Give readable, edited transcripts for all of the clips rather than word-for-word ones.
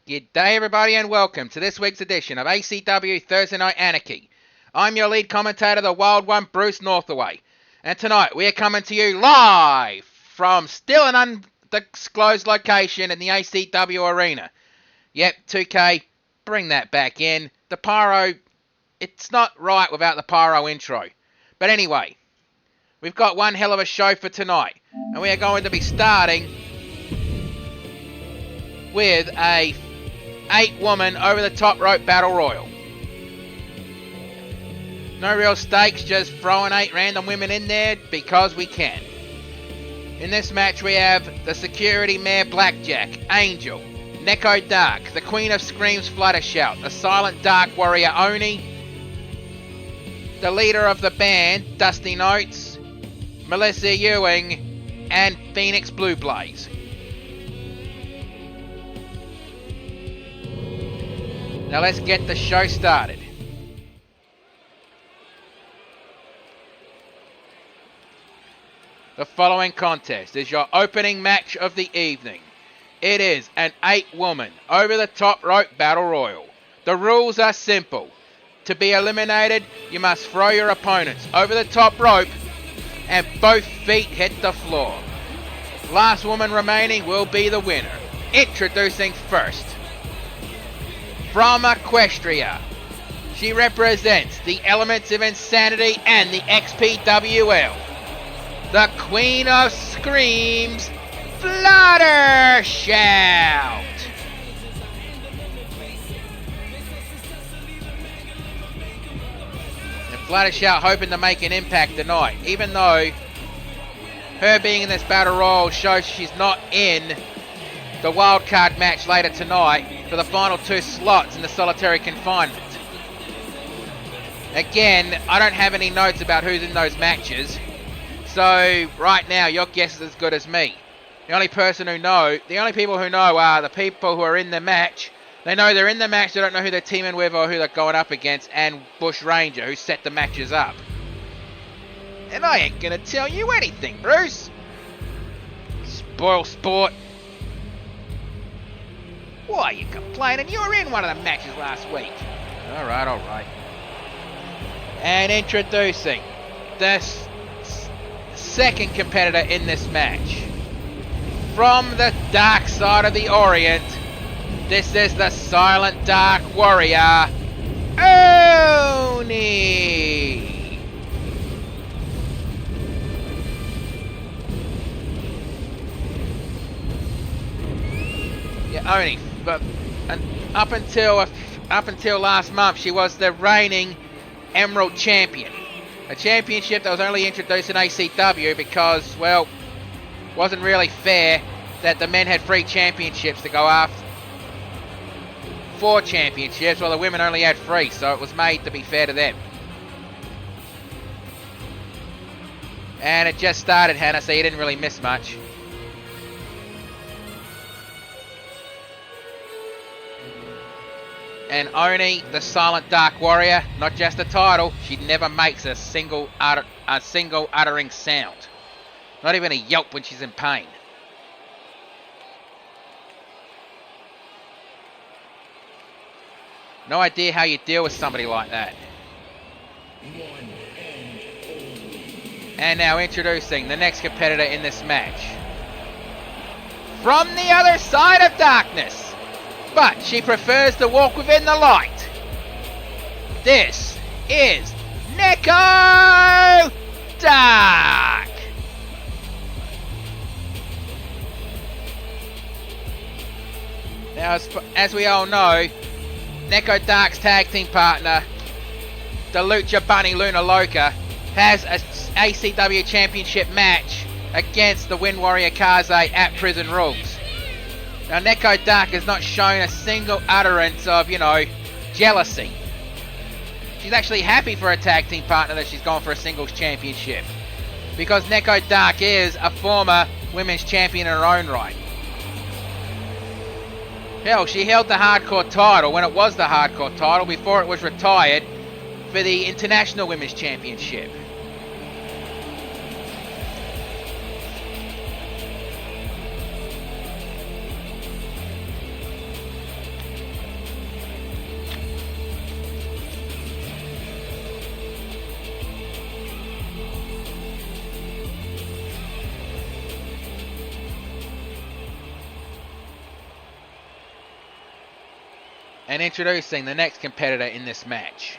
Good day, everybody, and welcome to this week's edition of ACW Thursday Night Anarchy. I'm your lead commentator, the Wild One, Bruce Northaway. And tonight, we are coming to you live from still an undisclosed location in the ACW arena. Yep, 2K, bring that back in. The pyro, it's not right without the pyro intro. But anyway, we've got one hell of a show for tonight. And we are going to be starting with a 8-woman over-the-top rope battle royal. No real stakes, just throwing 8 random women in there because we can. In this match we have the Security Mayor Blackjack, Angel, Neko Dark, the Queen of Screams Fluttershout, the Silent Dark Warrior Oni, the leader of the band, Dusty Notes, Melissa Ewing, and Phoenix Blue Blaze. Now let's get the show started. The following contest is your opening match of the evening. It is an 8-woman over-the-top rope battle royal. The rules are simple. To be eliminated, you must throw your opponents over the top rope and both feet hit the floor. Last woman remaining will be the winner. Introducing first, from Equestria, she represents the Elements of Insanity and the XPWL. The Queen of Screams, Fluttershout. And Fluttershout hoping to make an impact tonight, even though her being in this battle royal shows she's not in the wildcard match later tonight for the final 2 slots in the solitary confinement. Again, I don't have any notes about who's in those matches, so right now your guess is as good as me. The only people who know are the people who are in the match. They know they're in the match, they don't know who they're teaming with or who they're going up against, and Bush Ranger, who set the matches up. And I ain't gonna tell you anything, Bruce. Spoil sport. Why are you complaining? You were in one of the matches last week. Alright. And introducing the second competitor in this match. From the dark side of the Orient, this is the Silent Dark Warrior, Oni! Yeah, Oni. But up until last month, she was the reigning Emerald Champion. A championship that was only introduced in ACW because, well, wasn't really fair that the men had 3 championships to go after. 4 championships, while the women only had 3, so it was made to be fair to them. And it just started, Hannah, so you didn't really miss much. And Oni, the Silent Dark Warrior, not just a title, she never makes a single uttering sound. Not even a yelp when she's in pain. No idea how you deal with somebody like that. And now introducing the next competitor in this match. From the other side of darkness, but she prefers to walk within the light. This is Neko Dark. Now, as we all know, Neko Dark's tag team partner, the Lucha Bunny Luna Loca, has a ACW championship match against the Wind Warrior Kaze at Prison Rules. Now, Neko Dark has not shown a single utterance of, jealousy. She's actually happy for a tag team partner that she's gone for a singles championship. Because Neko Dark is a former women's champion in her own right. Hell, she held the hardcore title when it was the hardcore title before it was retired for the International Women's Championship. And introducing the next competitor in this match.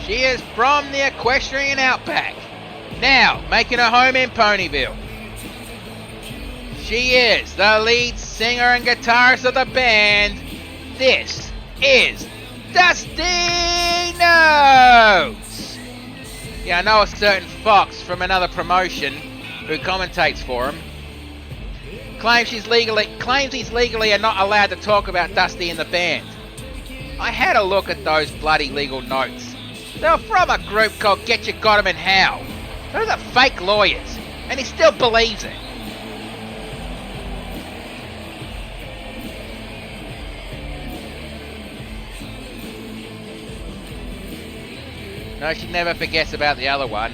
She is from the equestrian outback, now making her home in Ponyville. She is the lead singer and guitarist of the band. This is Dusty Notes. Yeah, I know a certain Fox from another promotion who commentates for him claims he's legally are not allowed to talk about Dusty in the band. I had a look at those bloody legal notes. They were from a group called Get Your Got 'Em and How. Those are fake lawyers, and he still believes it. No, she never forgets about the other one.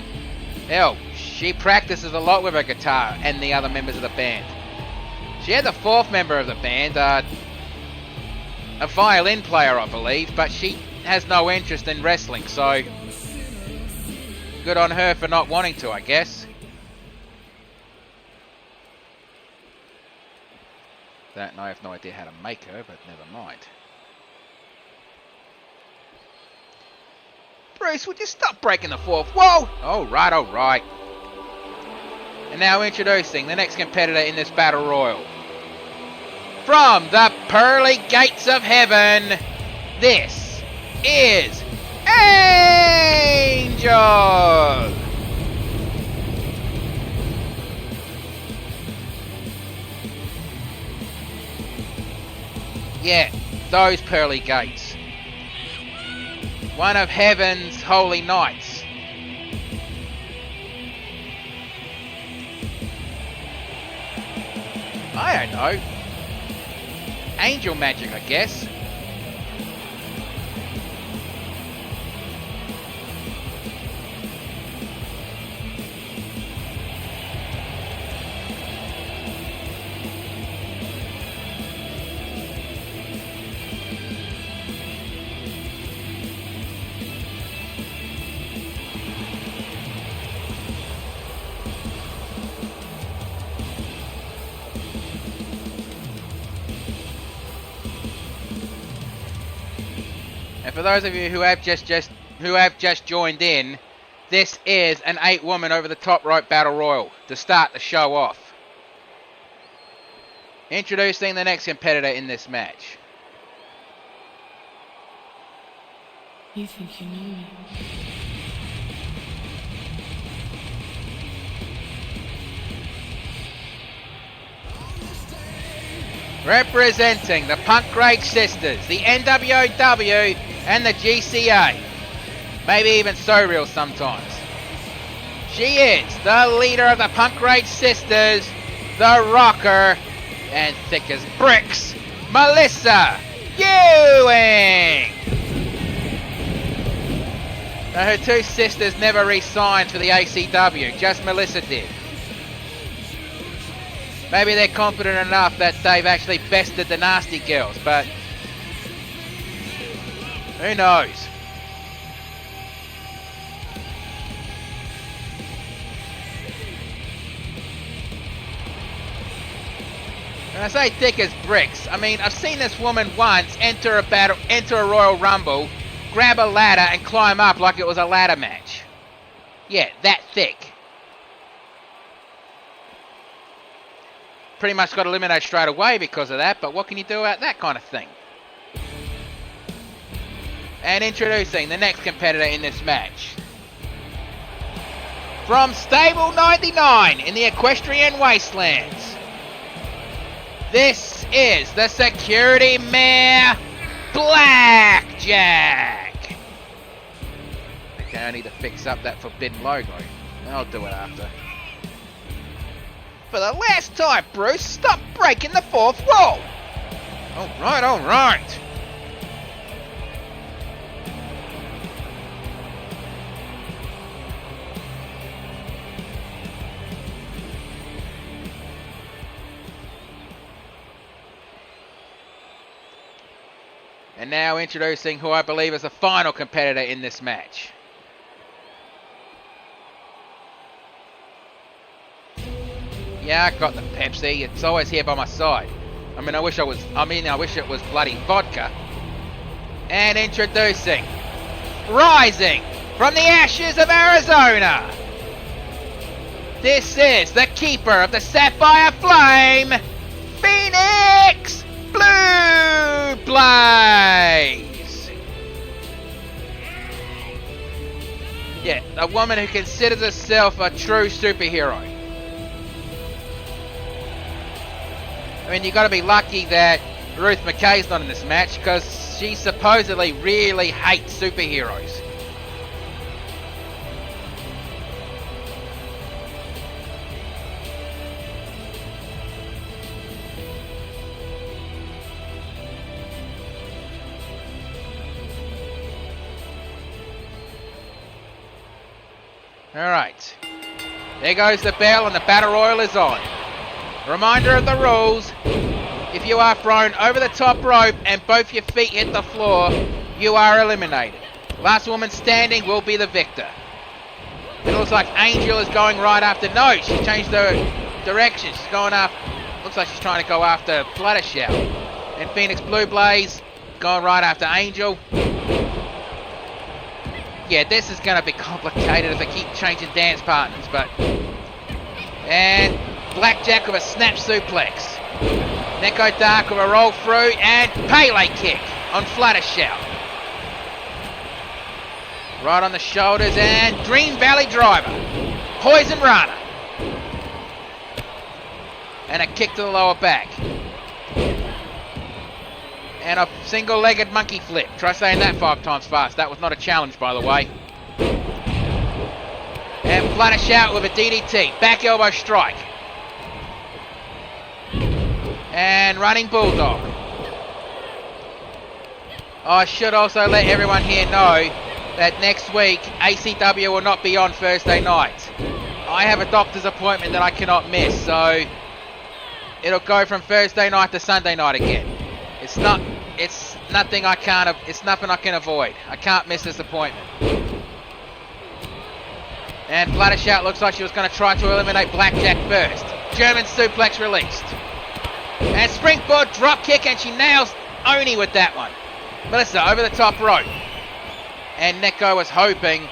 Hell, she practices a lot with her guitar and the other members of the band. She had the fourth member of the band, a violin player, I believe, but she has no interest in wrestling, so good on her for not wanting to, I guess. I have no idea how to make her, but never mind. Bruce, would you stop breaking the fourth wall? Alright, alright. And now introducing the next competitor in this battle royal. From the pearly gates of heaven, this is Angel! Yeah, those pearly gates. One of heaven's holy nights. I don't know. Angel magic, I guess. And for those of you who have just joined in, this is an 8-woman over the top rope battle royal to start the show off. Introducing the next competitor in this match. You think you know me? Representing the Punk Rage Sisters, the NWOW and the GCA. Maybe even So Real sometimes. She is the leader of the Punk Rage Sisters, the rocker, and thick as bricks, Melissa Ewing! Now her two sisters never re-signed for the ACW, just Melissa did. Maybe they're confident enough that they've actually bested the Nasty Girls, but who knows? When I say thick as bricks, I mean I've seen this woman once enter a Royal Rumble, grab a ladder and climb up like it was a ladder match. Yeah, that thick. Pretty much got eliminated straight away because of that, but what can you do about that kind of thing? And introducing the next competitor in this match. From Stable 99 in the Equestrian Wastelands, this is the Security Mare, Blackjack. Okay, I need to fix up that forbidden logo. I'll do it after. For the last time, Bruce, stop breaking the fourth wall. Alright, alright. And now introducing who I believe is the final competitor in this match. Yeah, I got the Pepsi. It's always here by my side. I wish it was bloody vodka. And introducing, rising from the ashes of Arizona, this is the keeper of the Sapphire Flame, Phoenix Blue Blaze. Yeah, a woman who considers herself a true superhero. You gotta be lucky that Ruth McKay's not in this match, because she supposedly really hates superheroes. Alright. There goes the bell and the Battle Royal is on. Reminder of the rules. If you are thrown over the top rope and both your feet hit the floor, you are eliminated. Last woman standing will be the victor. It looks like Angel is going right after... No, she changed her direction. She's going after... Looks like she's trying to go after Fluttershout. And Phoenix Blue Blaze going right after Angel. Yeah, this is going to be complicated if they keep changing dance partners, but... And Blackjack with a snap suplex. Neko Dark with a roll through and Pele kick on Fluttershout. Right on the shoulders and Dream Valley Driver. Poison Rana. And a kick to the lower back. And a single-legged monkey flip. Try saying that 5 times fast. That was not a challenge, by the way. And Fluttershout with a DDT. Back elbow strike. And running Bulldog. I should also let everyone here know that next week ACW will not be on Thursday night. I have a doctor's appointment that I cannot miss, so it'll go from Thursday night to Sunday night again. It's nothing I can avoid. I can't miss this appointment. And Fluttershout looks like she was going to try to eliminate Blackjack first. German suplex released. And springboard drop kick, and she nails Oni with that one. Melissa over the top rope. And Neko was hoping...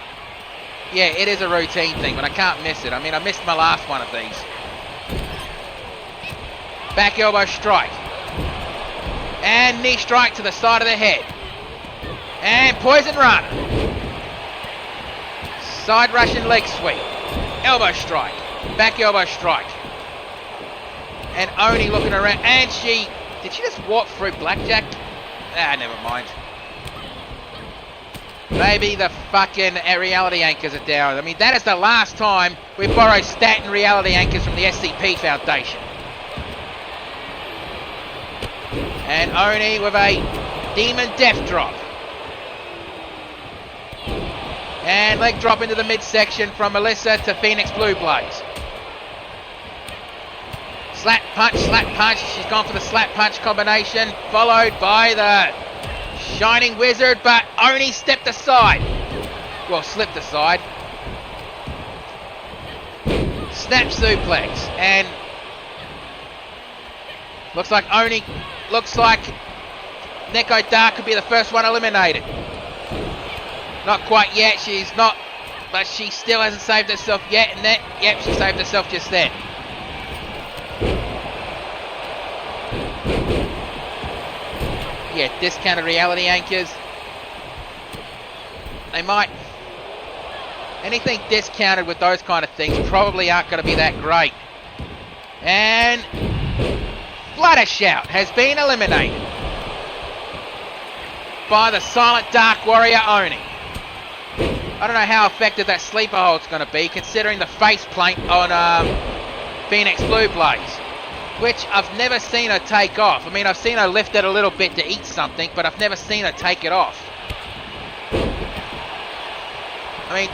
Yeah, it is a routine thing, but I can't miss it. I missed my last one of these. Back elbow strike. And knee strike to the side of the head. And Poison Rana. Side Russian leg sweep. Elbow strike. Back elbow strike. And Oni looking around. And did she just walk through Blackjack? Ah, never mind. Maybe the fucking reality anchors are down. That is the last time we borrowed Staten reality anchors from the SCP Foundation. And Oni with a Demon Death Drop. And leg drop into the midsection from Melissa to Phoenix Blue Blaze. Slap punch. She's gone for the slap punch combination, followed by the Shining Wizard, but Oni stepped aside. Well, slipped aside. Snap suplex, and looks like Neko Dark could be the first one eliminated. Not quite yet, she's not, but she still hasn't saved herself yet, and yep, she saved herself just then. Yeah, discounted reality anchors. They might... Anything discounted with those kind of things probably aren't going to be that great. And... Fluttershout has been eliminated by the Silent Dark Warrior Oni. I don't know how effective that sleeper hold's going to be, considering the faceplate on Phoenix Blue Blaze, which I've never seen her take off. I've seen her lift it a little bit to eat something, but I've never seen her take it off.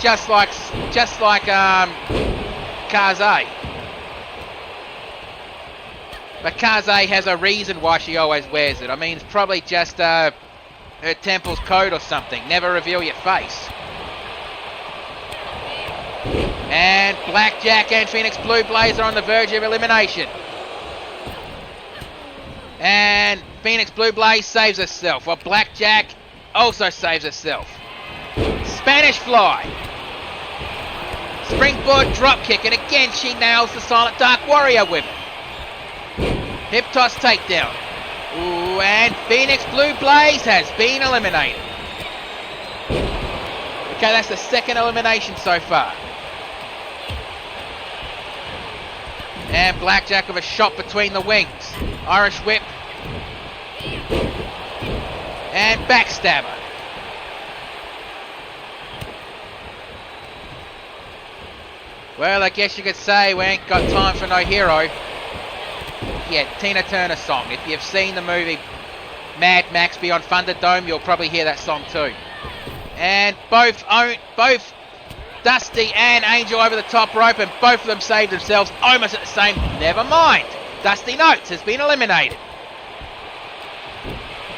Just like Kaze. But Kaze has a reason why she always wears it. It's probably just her temple's code or something. Never reveal your face. And Blackjack and Phoenix Blue Blaze are on the verge of elimination. And Phoenix Blue Blaze saves herself, while Blackjack also saves herself. Spanish Fly. Springboard drop kick, and again she nails the Silent Dark Warrior with it. Hip toss takedown. Ooh, and Phoenix Blue Blaze has been eliminated. Okay, that's the second elimination so far. And Blackjack with a shot between the wings. Irish whip. And backstabber. Well, I guess you could say we ain't got time for no hero. Yeah, Tina Turner song. If you've seen the movie Mad Max Beyond Thunderdome, you'll probably hear that song too. And both Dusty and Angel over the top rope, and both of them saved themselves almost at the same. Never mind. Dusty Notes has been eliminated.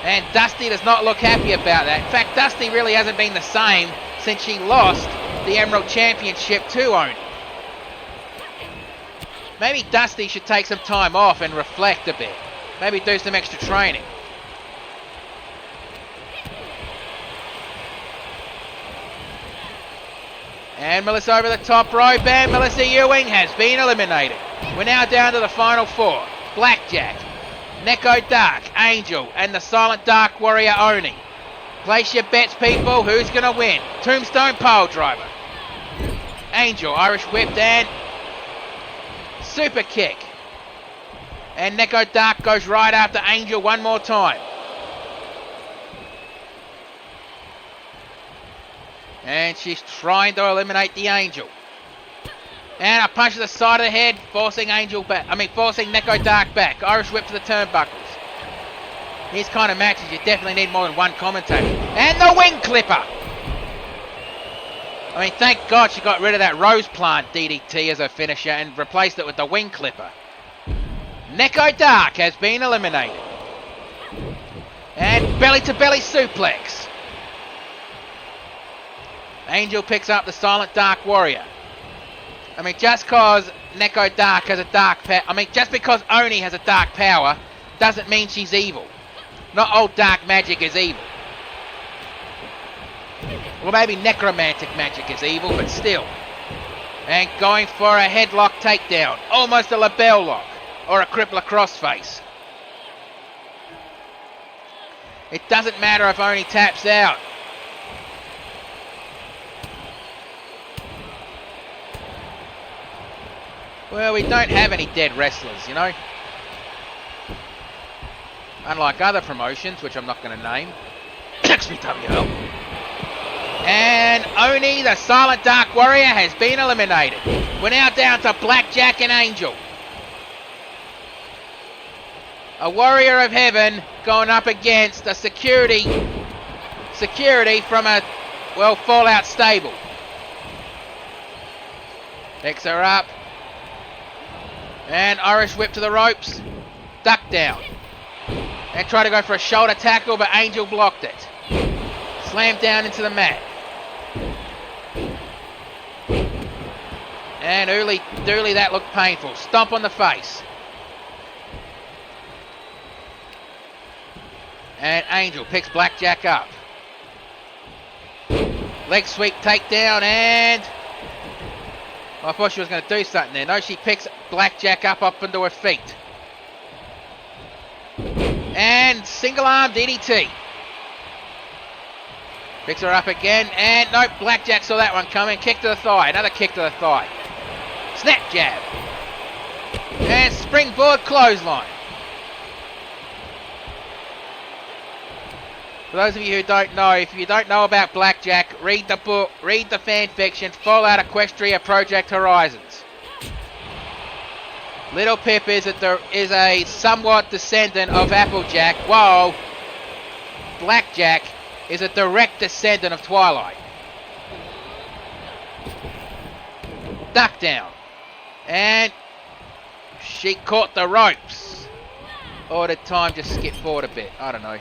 And Dusty does not look happy about that. In fact, Dusty really hasn't been the same since she lost the Emerald Championship to Oni. Maybe Dusty should take some time off and reflect a bit. Maybe do some extra training. And Melissa over the top rope, and Melissa Ewing has been eliminated. We're now down to the final four. Blackjack, Neko Dark, Angel, and the Silent Dark Warrior Oni. Place your bets, people. Who's going to win? Tombstone Pile Driver. Angel, Irish whipped, and super kick. And Neko Dark goes right after Angel one more time. And she's trying to eliminate the Angel. And a punch to the side of the head, forcing forcing Neko Dark back. Irish whip to the turnbuckles. These kind of matches, you definitely need more than one commentator. And the wing clipper. I mean, thank God she got rid of that Rose Plant DDT as her finisher and replaced it with the wing clipper. Neko Dark has been eliminated. And belly-to-belly suplex. Angel picks up the Silent Dark Warrior. I mean, just because Neko Dark has a dark power, just because Oni has a dark power doesn't mean she's evil. Not all dark magic is evil. Well, maybe necromantic magic is evil, but still. And going for a headlock takedown. Almost a label lock. Or a crippler crossface. It doesn't matter if Oni taps out. Well, we don't have any dead wrestlers, you know. Unlike other promotions, which I'm not going to name. XPWL. And Oni, the Silent Dark Warrior, has been eliminated. We're now down to Blackjack and Angel. A Warrior of Heaven going up against a security from a, Fallout stable. Picks her up. And Irish whip to the ropes. Duck down. And try to go for a shoulder tackle, but Angel blocked it. Slammed down into the mat. And Dooley, that looked painful. Stomp on the face. And Angel picks Blackjack up. Leg sweep takedown, and I thought she was going to do something there. No, she picks Blackjack up onto her feet. And single arm DDT. Picks her up again, and nope, Blackjack saw that one coming. Kick to the thigh, another kick to the thigh. Snap jab. And springboard clothesline. For those of you who don't know, if you don't know about Blackjack, read the book, read the fan fiction, Fallout Equestria Project Horizons. Little Pip is a somewhat descendant of Applejack, while Blackjack is a direct descendant of Twilight. Duck down. And she caught the ropes. Or did time just skip forward a bit? I don't know.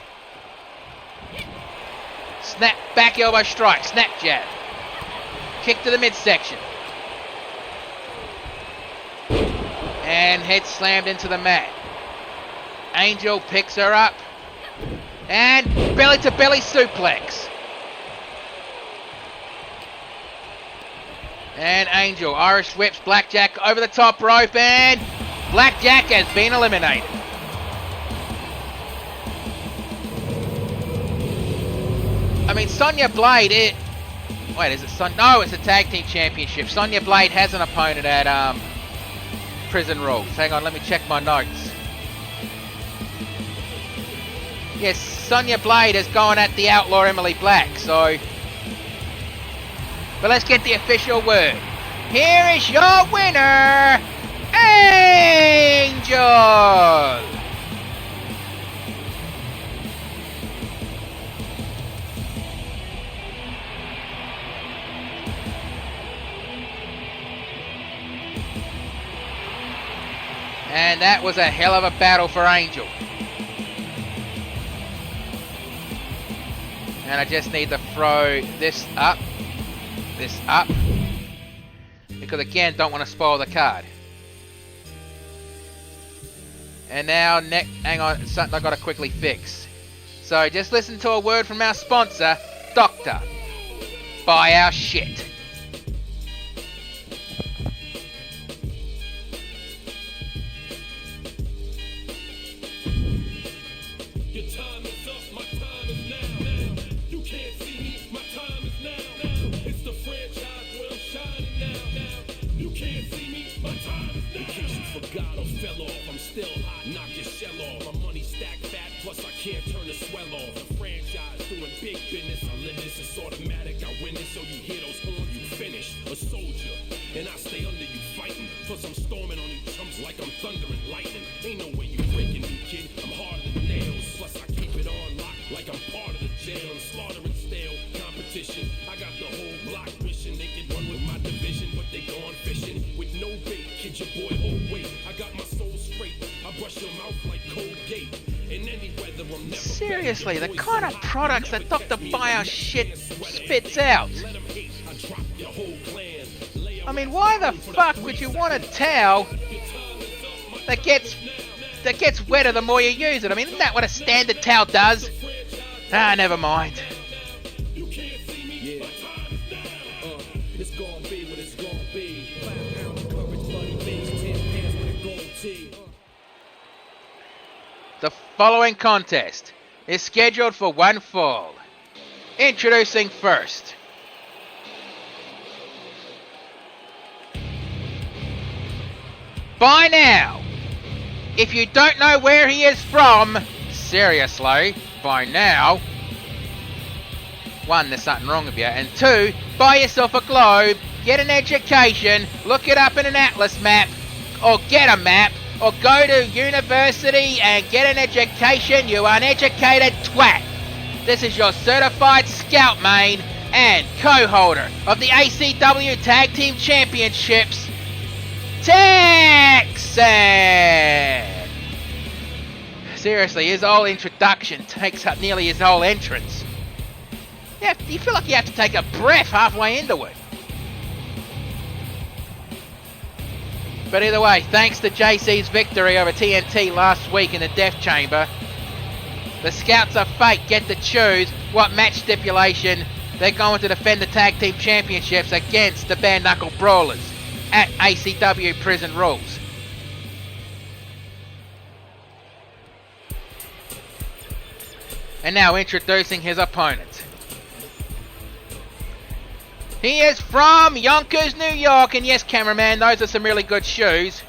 Snap, back elbow strike, snap jab. Kick to the midsection. And head slammed into the mat. Angel picks her up. And belly to belly suplex. And Angel, Irish whips Blackjack over the top rope, and Blackjack has been eliminated. I mean, Sonya Blade, wait, is it no, it's a tag team championship. Sonya Blade has an opponent at Prison Rules. Hang on, let me check my notes. Yes, Sonya Blade has gone at the Outlaw Emily Black, so... But let's get the official word. Here is your winner, Angel! And that was a hell of a battle for Angel. And I just need to throw this up. Because again, don't want to spoil the card. And now, hang on, it's something I've got to quickly fix. So just listen to a word from our sponsor, Doctor. Buy our shit. Seriously, the kind of products that Dr. Buyout shit spits out. I mean, why the fuck would you want a towel that gets wetter the more you use it? I mean, isn't that what a standard towel does? Ah, never mind. The following contest is scheduled for one fall. Introducing first. By now, if you don't know where he is from, seriously, by now, one, there's something wrong with you, and two, buy yourself a globe, get an education, look it up in an atlas map, or get a map, or go to university and get an education, you uneducated twat. This is your certified scout main and co-holder of the ACW Tag Team Championships, Texan. Seriously, his whole introduction takes up nearly his whole entrance. Yeah, you feel like you have to take a breath halfway into it. But either way, thanks to JC's victory over TNT last week in the Death Chamber, the Scouts of Fate get to choose what match stipulation they're going to defend the Tag Team Championships against the Bare Knuckle Brawlers at ACW Prison Rules. And now introducing his opponent. He is from Yonkers, New York, and yes, cameraman, those are some really good shoes.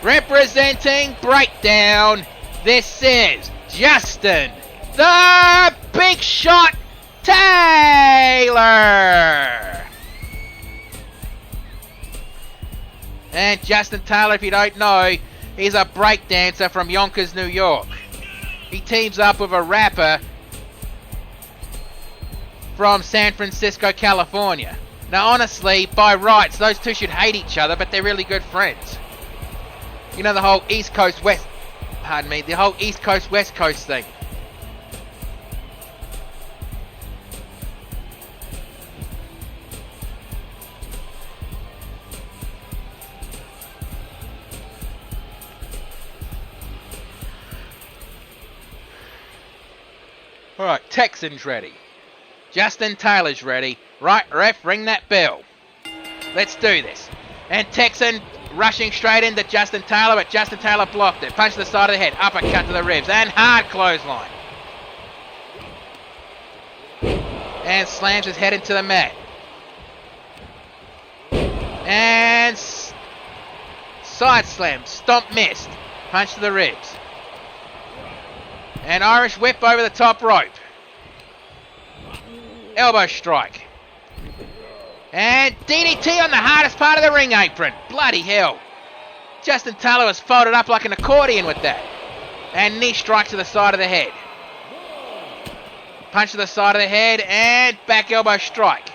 Representing Breakdown, this is Justin, the Big Shot Taylor. And Justin Taylor, if you don't know, he's a breakdancer from Yonkers, New York. He teams up with a rapper from San Francisco, California. Now, honestly, by rights, those two should hate each other, but they're really good friends. You know, the whole East Coast, West Coast thing. Alright, Texan's ready. Justin Taylor's ready. Right, ref, ring that bell. Let's do this. And Texan rushing straight into Justin Taylor, but Justin Taylor blocked it. Punch to the side of the head, uppercut to the ribs, and hard clothesline. And slams his head into the mat. And side slam, stomp missed. Punch to the ribs. And Irish whip over the top rope. Elbow strike. And DDT on the hardest part of the ring apron. Bloody hell. Justin Taylor was folded up like an accordion with that. And knee strike to the side of the head. Punch to the side of the head and back elbow strike.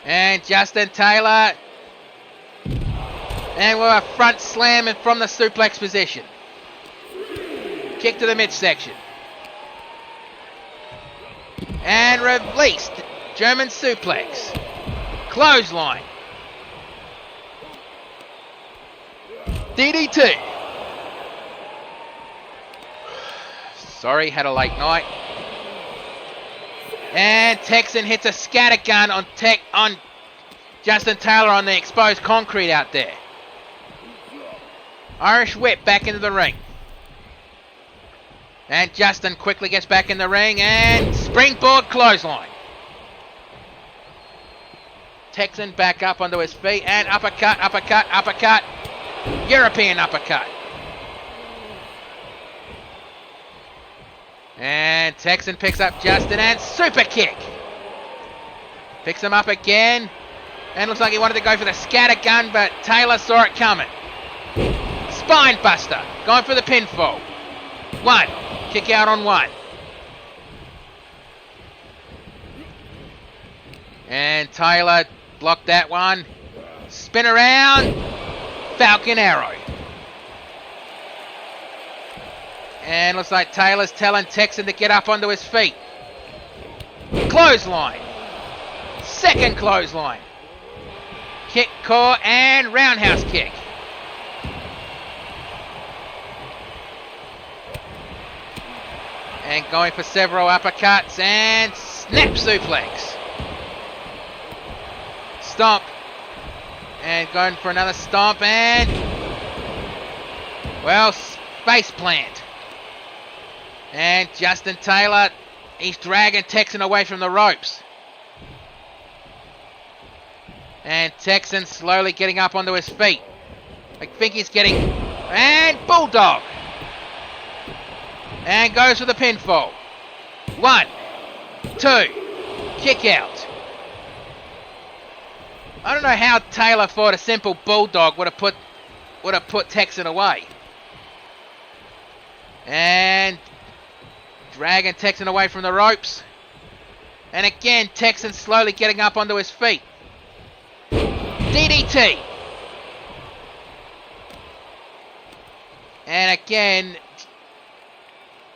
And Justin Taylor. And we're a front slam and from the suplex position. Kick to the midsection. And released. German suplex. Clothesline. DDT. Sorry, had a late night. And Texan hits a scattergun on Justin Taylor on the exposed concrete out there. Irish whip back into the ring. And Justin quickly gets back in the ring and springboard clothesline. Texan back up onto his feet and uppercut, uppercut, uppercut. European uppercut. And Texan picks up Justin and super kick. Picks him up again. And looks like he wanted to go for the scattergun, but Taylor saw it coming. Spine buster. Going for the pinfall. One. Kick out on one. And Taylor blocked that one. Spin around. Falcon arrow. And looks like Taylor's telling Texan to get up onto his feet. Clothesline. Second clothesline. Kick, core, and roundhouse kick. And going for several uppercuts and snap suplex. Stomp. And going for another stomp and... well, face plant. And Justin Taylor, he's dragging Texan away from the ropes. And Texan slowly getting up onto his feet. I think he's getting... and bulldog. And goes for the pinfall. 1, 2, kick out. I don't know how Taylor thought a simple bulldog would have put Texan away. And dragging Texan away from the ropes. And again, Texan slowly getting up onto his feet. DDT. And again,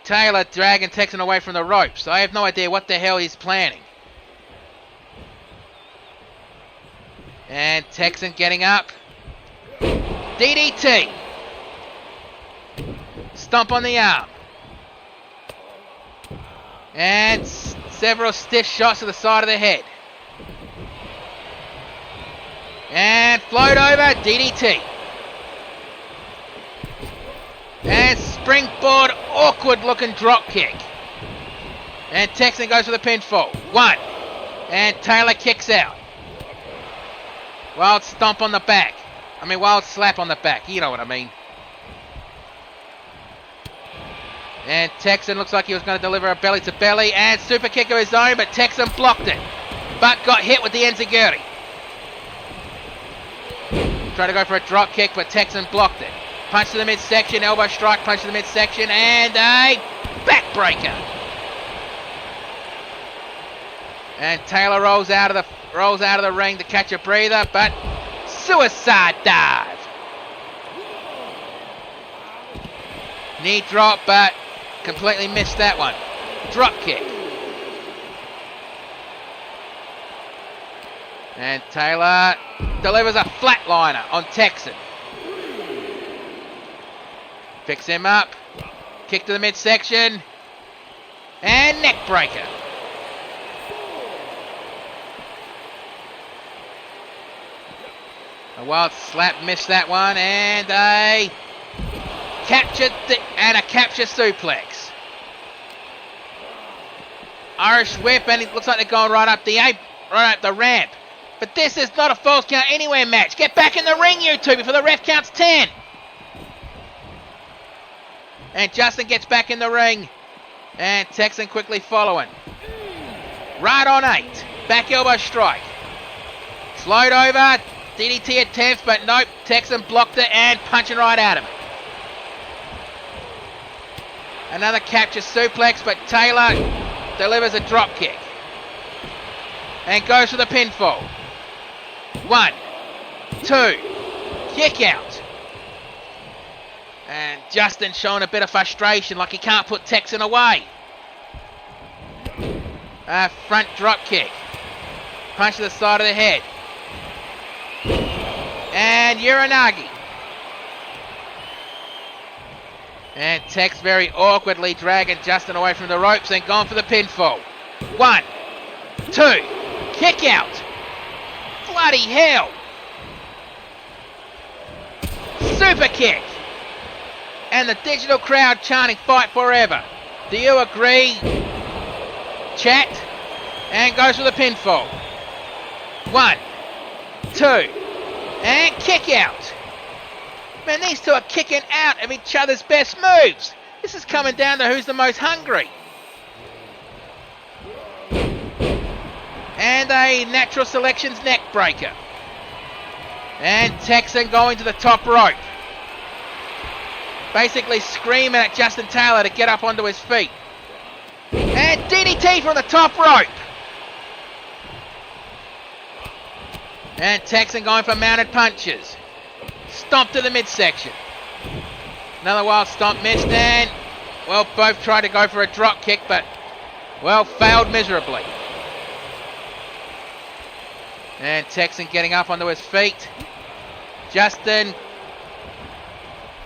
Taylor dragging Texan away from the ropes. I have no idea what the hell he's planning. And Texan getting up. DDT. Stomp on the arm. And several stiff shots to the side of the head. And float over, DDT. And springboard, awkward looking drop kick. And Texan goes for the pinfall. 1. And Taylor kicks out. Wild stomp on the back. Wild slap on the back. You know what I mean. And Texan looks like he was going to deliver a belly to belly. And super kick of his own, but Texan blocked it. But got hit with the enziguri. Tried to go for a drop kick, but Texan blocked it. Punch to the midsection, elbow strike, punch to the midsection, and a backbreaker. And Taylor rolls out of the ring to catch a breather, but suicide dive. Knee drop, but completely missed that one. Drop kick. And Taylor delivers a flatliner on Texan. Picks him up. Kick to the midsection. And neck breaker. A wild slap, missed that one, and a capture suplex. Irish whip, and it looks like they're going right up the ramp. But this is not a false count anywhere match. Get back in the ring, you two, before the ref counts 10. And Justin gets back in the ring, and Texan quickly following. Right on 8. Back elbow strike. Slowed over. DDT attempts, but nope. Texan blocked it and punching right at him. Another capture suplex, but Taylor delivers a drop kick. And goes for the pinfall. 1, 2, kick out. And Justin showing a bit of frustration, like he can't put Texan away. Front drop kick. Punch to the side of the head. And Uranagi. And Tex very awkwardly dragging Justin away from the ropes and going for the pinfall. 1, 2, kick out. Bloody hell. Super kick. And the digital crowd chanting fight forever. Do you agree? Chat. And goes for the pinfall. 1, 2. And kick out. Man, these two are kicking out of each other's best moves. This is coming down to who's the most hungry. And a natural selections neck breaker. And Texan going to the top rope. Basically screaming at Justin Taylor to get up onto his feet. And DDT from the top rope. And Texan going for mounted punches. Stomp to the midsection. Another wild stomp missed, and, well, both tried to go for a drop kick, but, well, failed miserably. And Texan getting up onto his feet. Justin,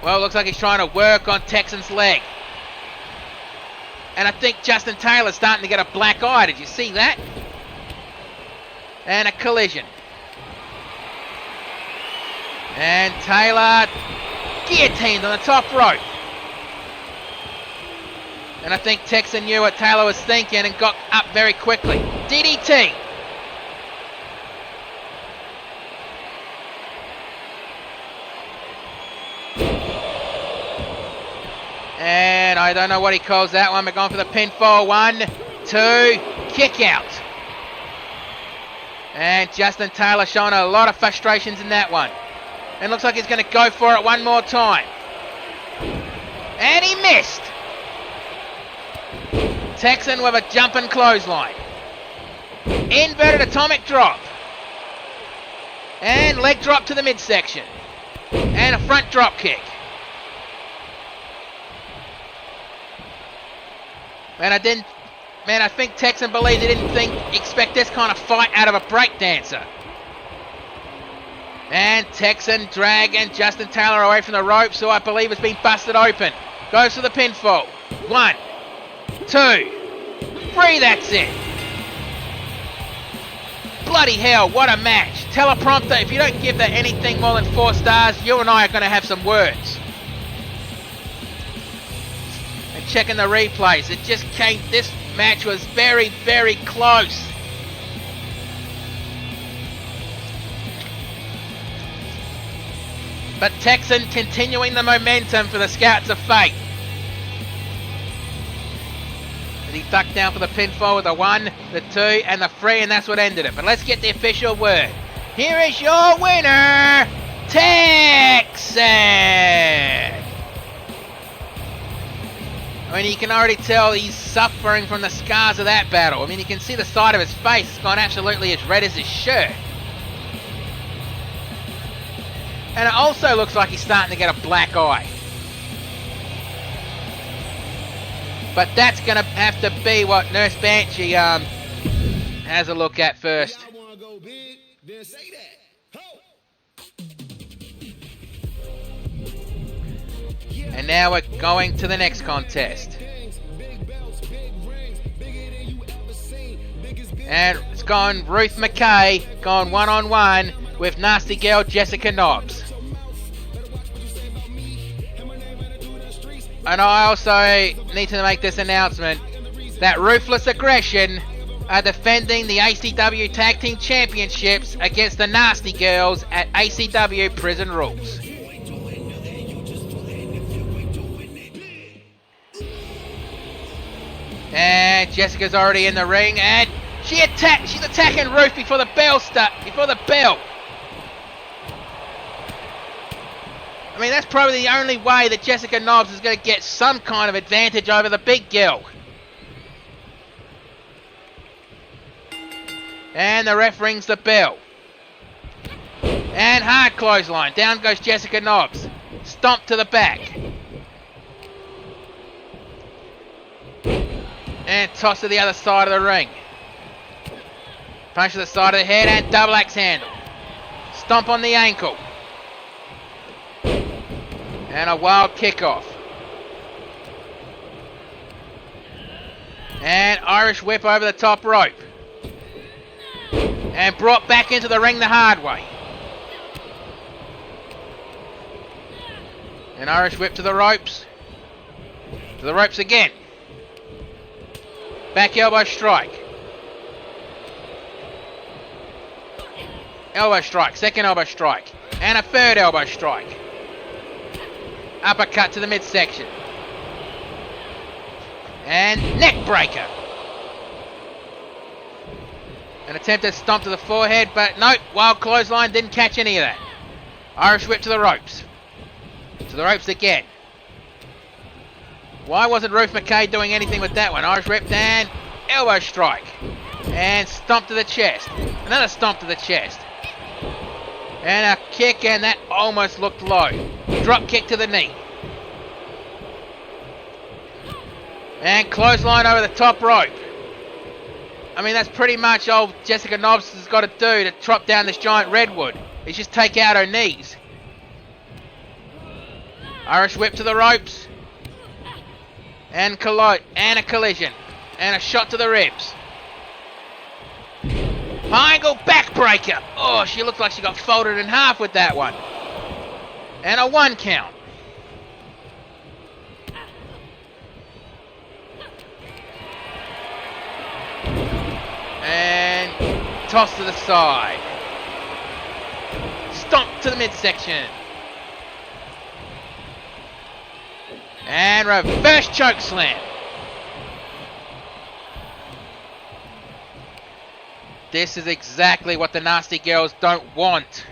well, looks like he's trying to work on Texan's leg. And I think Justin Taylor's starting to get a black eye. Did you see that? And a collision. And Taylor guillotined on the top rope. And I think Texan knew what Taylor was thinking and got up very quickly. DDT. And I don't know what he calls that one. We're going for the pinfall. 1, 2, kick out. And Justin Taylor showing a lot of frustrations in that one. And looks like he's going to go for it one more time. And he missed. Texan with a jumping clothesline. Inverted atomic drop. And leg drop to the midsection. And a front drop kick. I think Texan believed he didn't expect this kind of fight out of a breakdancer. And Texan dragging Justin Taylor away from the ropes, who I believe has been busted open. Goes for the pinfall. 1, 2, 3, that's it. Bloody hell, what a match. Teleprompter, if you don't give that anything more than 4 stars, you and I are going to have some words. And checking the replays, this match was very, very close. But Texan continuing the momentum for the Scouts of Fate. And he ducked down for the pinfall with the 1, the 2, and the 3, and that's what ended it. But let's get the official word. Here is your winner, Texan. I mean, you can already tell he's suffering from the scars of that battle. I mean, you can see the side of his face. It's gone absolutely as red as his shirt. And it also looks like he's starting to get a black eye. But that's going to have to be what Nurse Banshee has a look at first. Y'all want to go big? Then say that. Ho! Yeah. And now we're going to the next contest. And it's gone Ruth McKay, gone one-on-one with nasty girl Jessica Nobbs. And I also need to make this announcement that Ruthless Aggression are defending the ACW Tag Team Championships against the Nasty Girls at ACW Prison Rules. And Jessica's already in the ring, and she's attacking Ruth before the bell. I mean, that's probably the only way that Jessica Nobbs is going to get some kind of advantage over the big girl. And the ref rings the bell. And hard clothesline. Down goes Jessica Nobbs. Stomp to the back. And toss to the other side of the ring. Punch to the side of the head and double axe handle. Stomp on the ankle. And a wild kickoff. And Irish whip over the top rope. And brought back into the ring the hard way. An Irish whip to the ropes. To the ropes again. Back elbow strike. Elbow strike. Second elbow strike. And a third elbow strike. Uppercut to the midsection. And neck breaker. An attempted stomp to the forehead, but nope, wild clothesline, didn't catch any of that. Irish whip to the ropes. To the ropes again. Why wasn't Ruth McKay doing anything with that one? Irish whip and elbow strike. And stomp to the chest. Another stomp to the chest. And a kick, and that almost looked low. Drop kick to the knee. And clothesline over the top rope. I mean, that's pretty much all Jessica Nobbs has got to do to chop down this giant redwood. Is just take out her knees. Irish whip to the ropes. And a collision. And a shot to the ribs. Angle backbreaker. Oh, she looked like she got folded in half with that one. And a 1 count. And toss to the side. Stomp to the midsection. And reverse choke slam. This is exactly what the Nasty Girls don't want.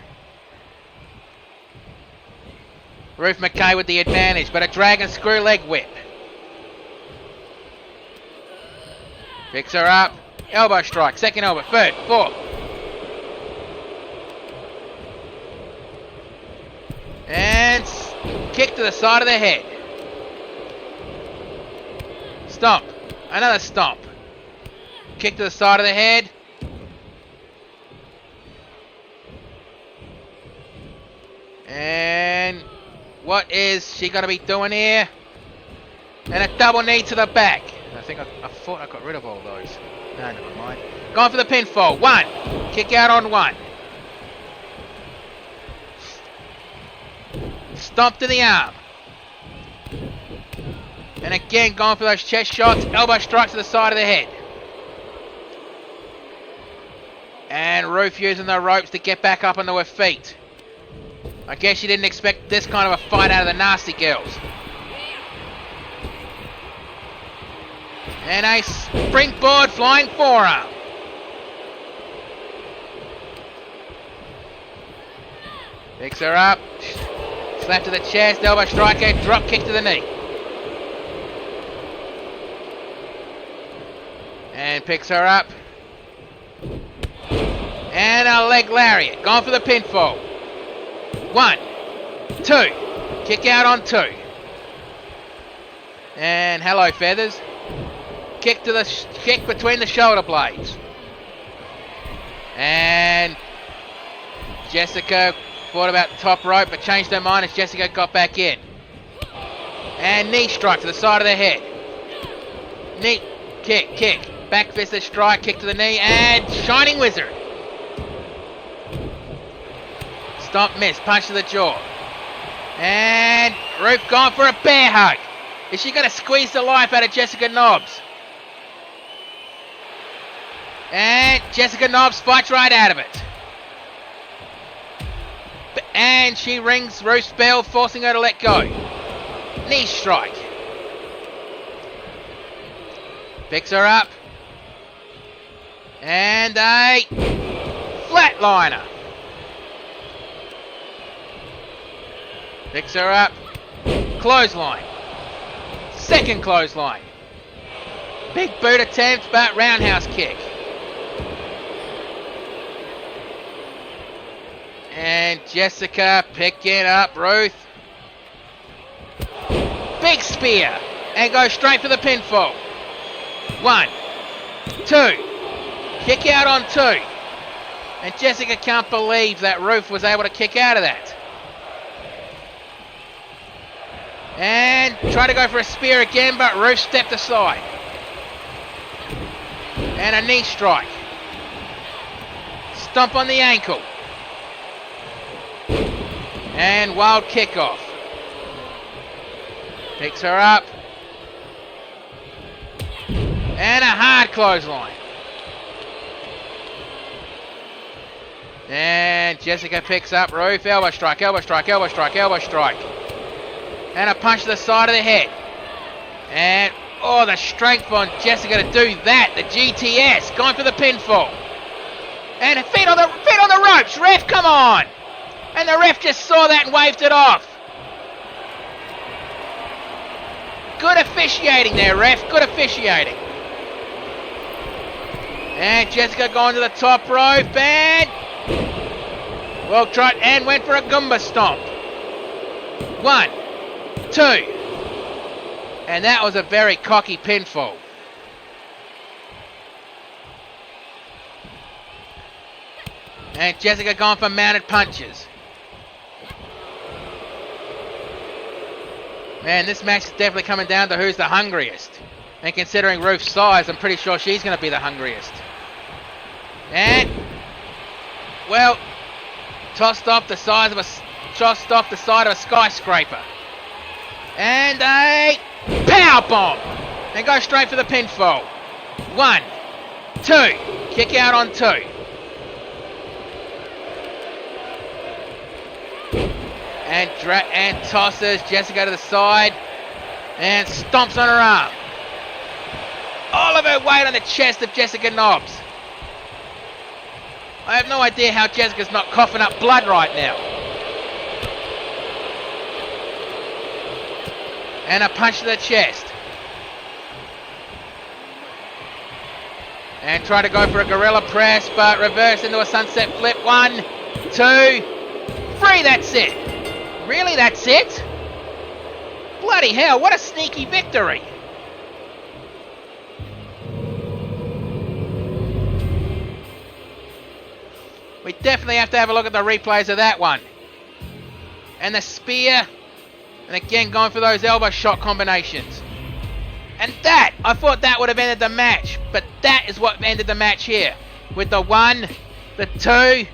Ruth McKay with the advantage, but a dragon screw leg whip. Picks her up. Elbow strike. Second elbow. Third. Fourth. And kick to the side of the head. Stomp. Another stomp. Kick to the side of the head. And what is she going to be doing here? And a double knee to the back. I think I thought I got rid of all those. No, never mind. Going for the pinfall. 1. Kick out on 1. Stomp to the arm. And again, going for those chest shots. Elbow strike to the side of the head. And Ruth using the ropes to get back up onto her feet. I guess she didn't expect this kind of a fight out of the Nasty Girls. And a springboard flying forearm. Picks her up. Slap to the chest, elbow striker, drop kick to the knee. And picks her up. And a leg lariat. Going for the pinfall. 1, 2. Kick out on 2. And hello, feathers. Kick to the kick between the shoulder blades. And Jessica thought about the top rope, but changed her mind as Jessica got back in. And knee strike to the side of the head. Knee, kick. Back fisted strike, kick to the knee, and Shining Wizard. Stomp, miss, punch to the jaw. And Ruth gone for a bear hug. Is she going to squeeze the life out of Jessica Nobbs? And Jessica Nobbs fights right out of it. And she rings Ruth's bell, forcing her to let go. Knee strike. Picks her up. And a flatliner. Picks her up. Clothesline. Second clothesline. Big boot attempt, but roundhouse kick. And Jessica picking up Ruth. Big spear. And goes straight for the pinfall. 1, 2. Kick out on 2. And Jessica can't believe that Ruth was able to kick out of that. And try to go for a spear again, but Ruth stepped aside. And a knee strike. Stomp on the ankle. And wild kickoff. Picks her up. And a hard clothesline. And Jessica picks up Ruth. Elbow strike, elbow strike, elbow strike, elbow strike. And a punch to the side of the head. And, oh, the strength on Jessica to do that. The GTS going for the pinfall. And feet on the ropes. Ref, come on. And the ref just saw that and waved it off. Good officiating there, ref. Good officiating. And Jessica going to the top rope and... well, tried and went for a Goomba stomp. 1, 2. And that was a very cocky pinfall. And Jessica going for mounted punches. Man, this match is definitely coming down to who's the hungriest. And considering Ruth's size, I'm pretty sure she's going to be the hungriest. And, well, tossed off the side of a skyscraper. And a power bomb. And go straight for the pinfall. 1, 2. Kick out on 2. And tosses Jessica to the side. And stomps on her arm. All of her weight on the chest of Jessica Nobbs. I have no idea how Jessica's not coughing up blood right now. And a punch to the chest. And try to go for a gorilla press, but reverse into a sunset flip. 1, 2, 3, that's it. Really, that's it? Bloody hell, what a sneaky victory. We definitely have to have a look at the replays of that one. And the spear. And again, going for those elbow shot combinations. And that, I thought that would have ended the match. But that is what ended the match here. With the 1, the 2,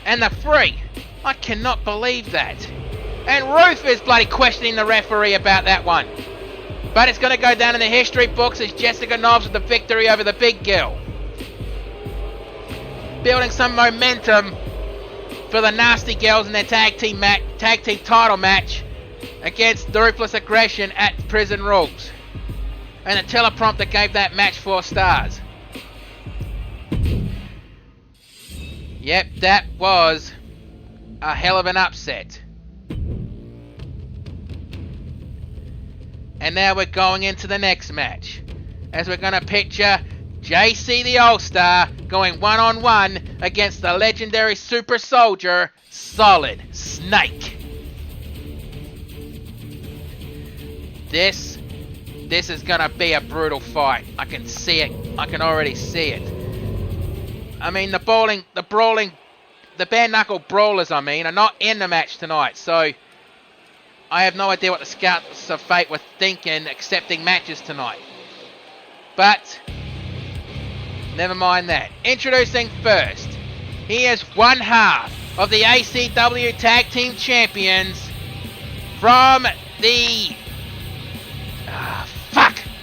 and the 3. I cannot believe that. And Ruth is bloody questioning the referee about that one. But it's going to go down in the history books as Jessica Nobbs with the victory over the big girl. Building some momentum for the Nasty Girls in their tag team title match against the Ruthless Aggression at Prison Rules. And the teleprompter gave that match 4 stars. Yep, that was a hell of an upset. And now we're going into the next match, as we're going to picture JC the All-Star going one-on-one against the legendary super soldier, Solid Snake. This is going to be a brutal fight. I can see it. I can already see it. I mean, the bare knuckle brawlers, are not in the match tonight. So, I have no idea what the Scouts of Fate were thinking accepting matches tonight. But, never mind that. Introducing first, he is one half of the ACW Tag Team Champions from the...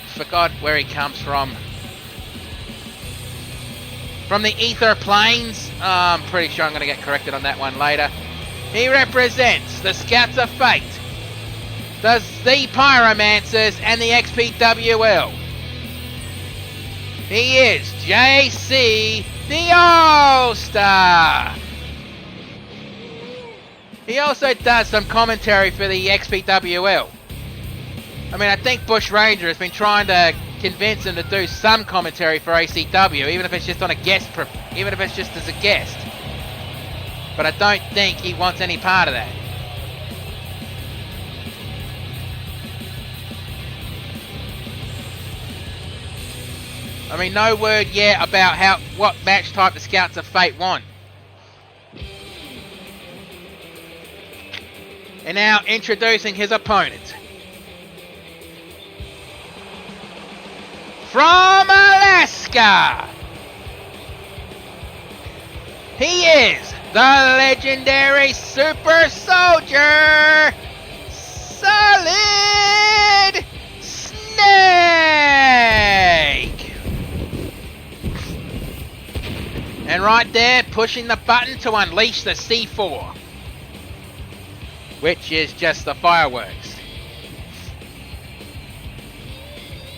Forgot where he comes from. From the Ether Plains. I'm pretty sure I'm going to get corrected on that one later. He represents the Scouts of Fate, the Pyromancers, and the XPWL. He is JC the All-Star. He also does some commentary for the XPWL. I mean, I think Bush Ranger has been trying to convince him to do some commentary for ACW, even if it's just on a guest, even if it's just as a guest. But I don't think he wants any part of that. I mean, no word yet about what match type the Scouts of Fate want. And now introducing his opponent. From Alaska, he is the legendary Super Soldier, Solid Snake. And right there, pushing the button to unleash the C4, which is just the fireworks.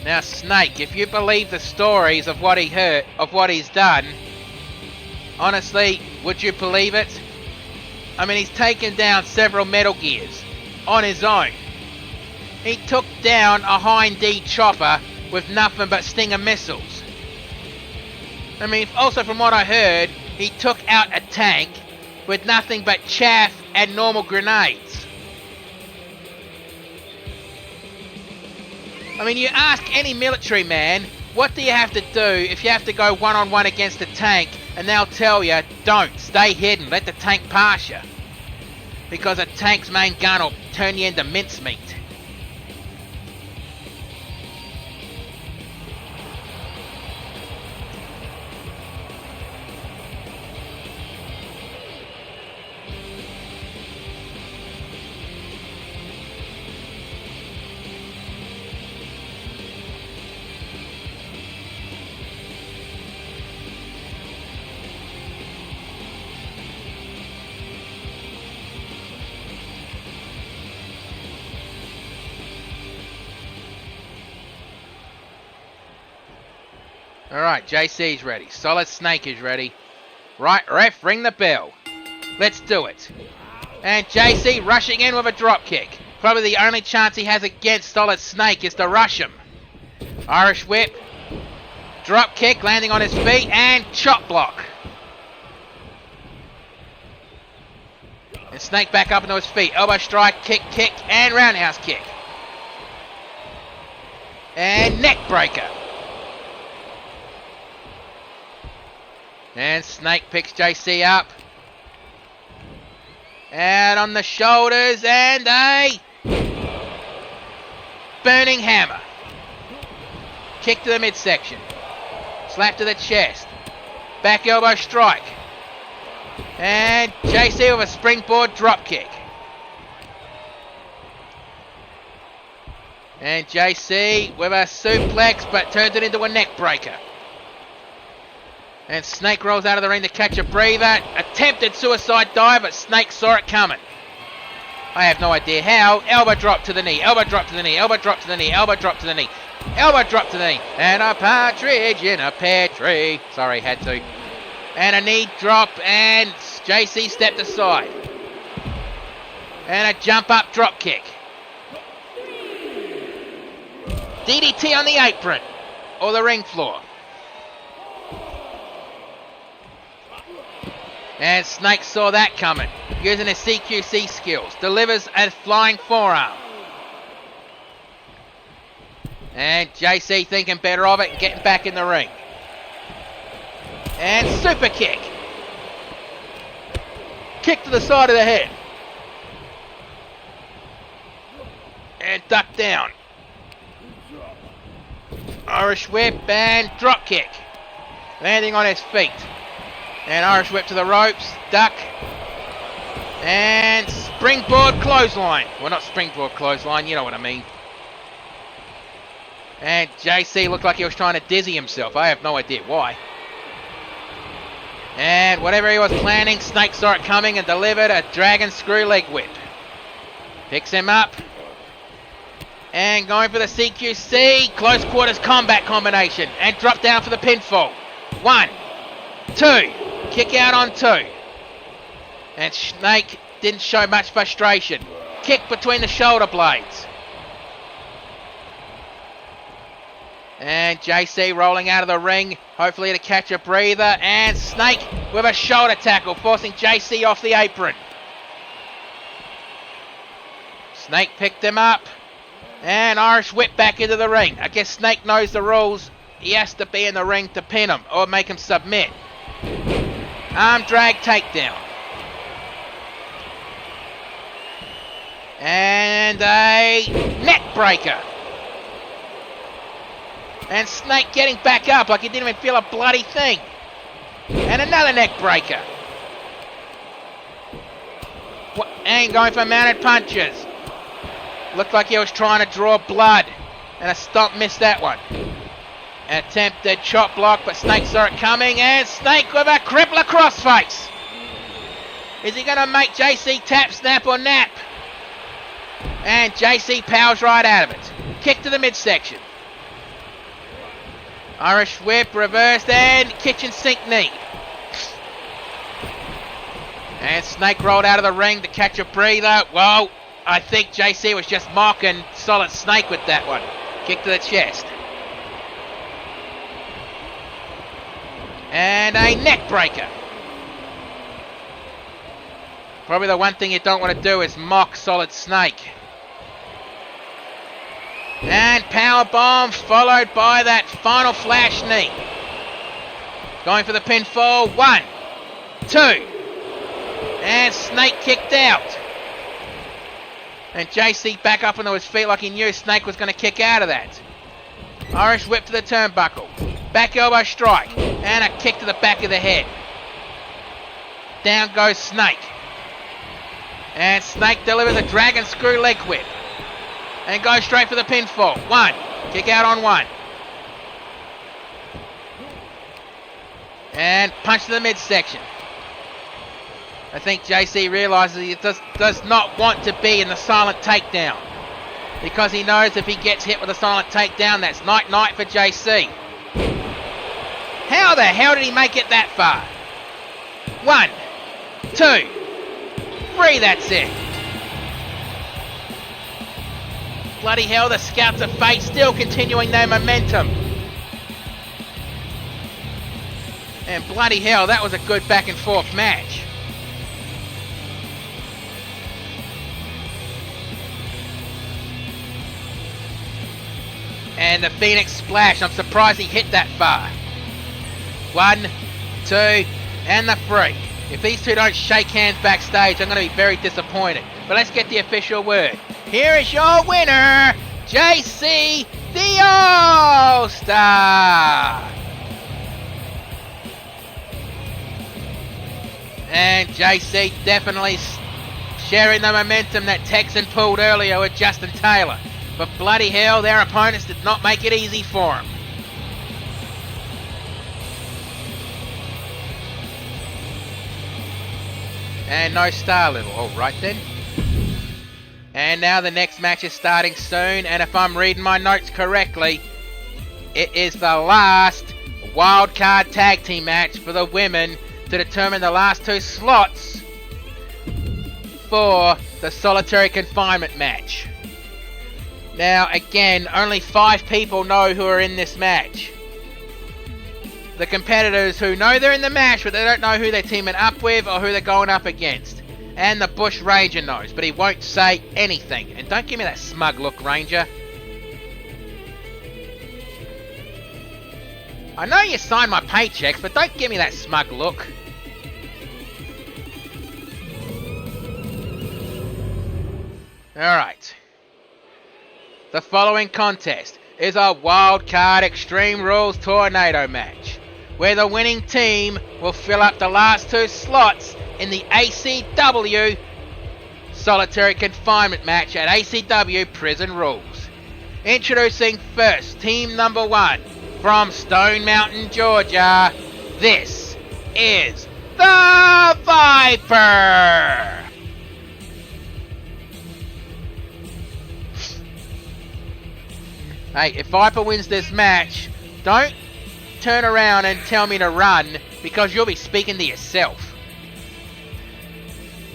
Now, Snake, if you believe the stories of what he heard, of what he's done, honestly, would you believe it? I mean, he's taken down several Metal Gears on his own. He took down a Hind D chopper with nothing but Stinger missiles. I mean, also from what I heard, he took out a tank with nothing but chaff and normal grenades. I mean, you ask any military man, what do you have to do if you have to go one-on-one against a tank, and they'll tell you, don't, stay hidden, let the tank pass you. Because a tank's main gun will turn you into mincemeat. Alright, JC's ready. Solid Snake is ready. Right, ref, ring the bell. Let's do it. And JC rushing in with a drop kick. Probably the only chance he has against Solid Snake is to rush him. Irish whip. Drop kick, landing on his feet, and chop block. And Snake back up into his feet. Elbow strike, kick, and roundhouse kick. And neck breaker. And Snake picks JC up. And on the shoulders, and a burning hammer. Kick to the midsection. Slap to the chest. Back elbow strike. And JC with a springboard drop kick. And JC with a suplex, but turns it into a neck breaker. And Snake rolls out of the ring to catch a breather. Attempted suicide dive, but Snake saw it coming. I have no idea how. Elbow drop to the knee. Elbow drop to the knee. Elbow drop to the knee. Elbow drop to the knee. Elbow drop to the knee. And a partridge in a pear tree. Sorry, had to. And a knee drop, and JC stepped aside. And a jump up drop kick. DDT on the apron. Or the ring floor. And Snake saw that coming, using his CQC skills. Delivers a flying forearm. And JC thinking better of it and getting back in the ring. And super kick. Kick to the side of the head. duck down. Irish whip and drop kick. Landing on his feet. And Irish whip to the ropes. Duck. And springboard clothesline. Well, not springboard clothesline, you know what I mean. And JC looked like he was trying to dizzy himself. I have no idea why. And whatever he was planning, Snake saw it coming and delivered a dragon screw leg whip. Picks him up. And going for the CQC. Close quarters combat combination. And drop down for the pinfall. 1, 2. Kick out on 2. And Snake didn't show much frustration. Kick between the shoulder blades. And JC rolling out of the ring, hopefully to catch a breather. And Snake with a shoulder tackle, forcing JC off the apron. Snake picked him up. And Irish whip back into the ring. I guess Snake knows the rules. He has to be in the ring to pin him or make him submit. Arm drag takedown. And a neck breaker. And Snake getting back up like he didn't even feel a bloody thing. And another neck breaker. And going for mounted punches. Looked like he was trying to draw blood. And a stomp missed that one. An attempted chop block, but Snake saw it coming. And Snake with a crippler crossface. Is he going to make JC tap, snap, or nap? And JC powers right out of it. Kick to the midsection. Irish whip, reversed, and kitchen sink knee. And Snake rolled out of the ring to catch a breather. Well, I think JC was just mocking Solid Snake with that one. Kick to the chest. And a neck breaker. Probably the one thing you don't want to do is mock Solid Snake. And power bomb followed by that final flash knee. Going for the pinfall. 1, 2. And Snake kicked out. And JC back up onto his feet like he knew Snake was going to kick out of that. Irish whip to the turnbuckle. Back elbow strike. And a kick to the back of the head. Down goes Snake. And Snake delivers a dragon screw leg whip. And goes straight for the pinfall. 1. Kick out on 1. And punch to the midsection. I think JC realises he does not want to be in the silent takedown. Because he knows if he gets hit with a silent takedown, that's night-night for JC. How the hell did he make it that far? 1, 2, 3, that's it. Bloody hell, the Scouts of Fate still continuing their momentum. And bloody hell, that was a good back and forth match. And the Phoenix Splash, I'm surprised he hit that far. 1, 2, and the 3. If these two don't shake hands backstage, I'm going to be very disappointed. But let's get the official word. Here is your winner, JC the All-Star. And JC definitely sharing the momentum that Texan pulled earlier with Justin Taylor. But bloody hell, their opponents did not make it easy for him. And no star level. All right then. And now the next match is starting soon. And if I'm reading my notes correctly, it is the last wildcard tag team match for the women to determine the last 2 slots for the solitary confinement match. Now, again, only 5 people know who are in this match. The competitors who know they're in the match, but they don't know who they're teaming up with or who they're going up against. And the Bush Ranger knows, but he won't say anything. And don't give me that smug look, Ranger. I know you signed my paychecks, but don't give me that smug look. Alright. The following contest is a Wild Card Extreme Rules Tornado match, where the winning team will fill up the last 2 slots in the ACW Solitary Confinement match at ACW Prison Rules. Introducing first, team number 1 from Stone Mountain, Georgia. This is the Viper! Hey, if Viper wins this match, don't turn around and tell me to run, because you'll be speaking to yourself.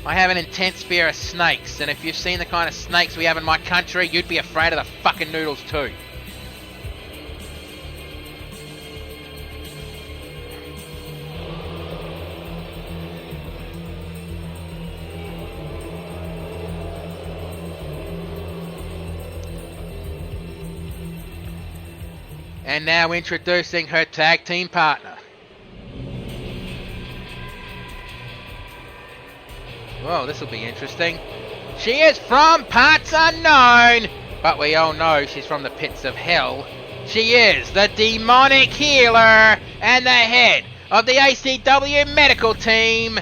I have an intense fear of snakes, and if you've seen the kind of snakes we have in my country, you'd be afraid of the fucking noodles too. And now introducing her tag team partner. Whoa, this will be interesting. She is from parts unknown, but we all know she's from the pits of hell. She is the demonic healer and the head of the ACW medical team.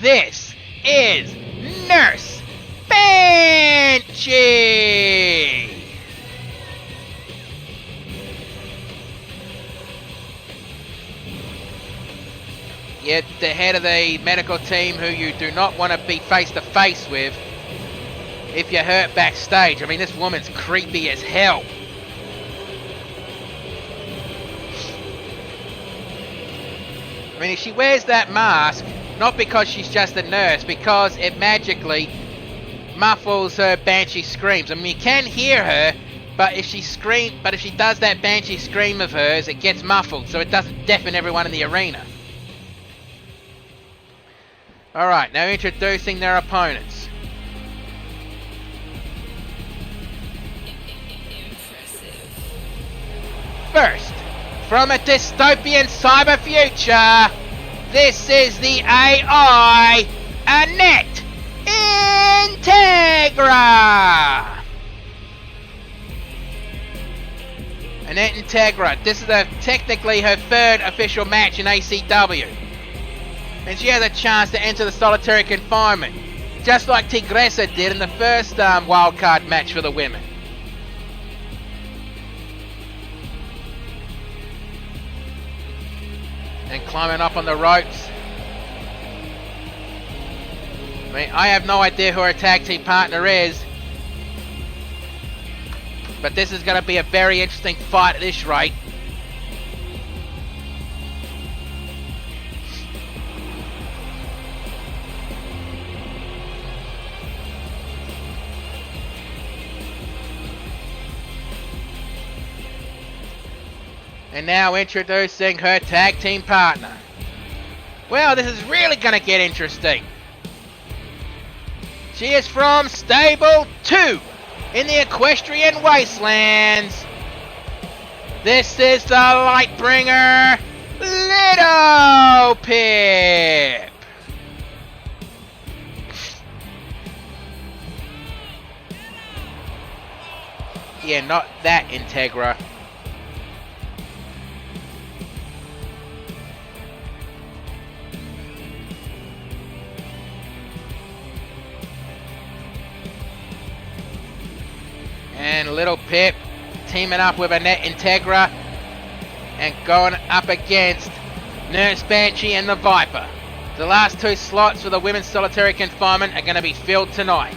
This is Nurse Banshee! Yet the head of the medical team, who you do not want to be face to face with if you're hurt backstage. I mean, this woman's creepy as hell. I mean, if she wears that mask, not because she's just a nurse, because it magically muffles her banshee screams. I mean, you can hear her, but if she does that banshee scream of hers, it gets muffled, so it doesn't deafen everyone in the arena. Alright, now introducing their opponents. First, from a dystopian cyber future, this is the AI, Annette Integra! Annette Integra, this is technically her 3rd official match in ACW. And she has a chance to enter the solitary confinement, just like Tigressa did in the first wildcard match for the women. And climbing up on the ropes. I mean, I have no idea who her tag team partner is, but this is going to be a very interesting fight at this rate. And now introducing her tag team partner. Well, this is really going to get interesting. She is from Stable 2 in the Equestrian Wastelands. This is the Lightbringer, Little Pip. Yeah, not that Integra. And Little Pip teaming up with Annette Integra and going up against Nurse Banshee and the Viper. The last 2 slots for the women's solitary confinement are going to be filled tonight,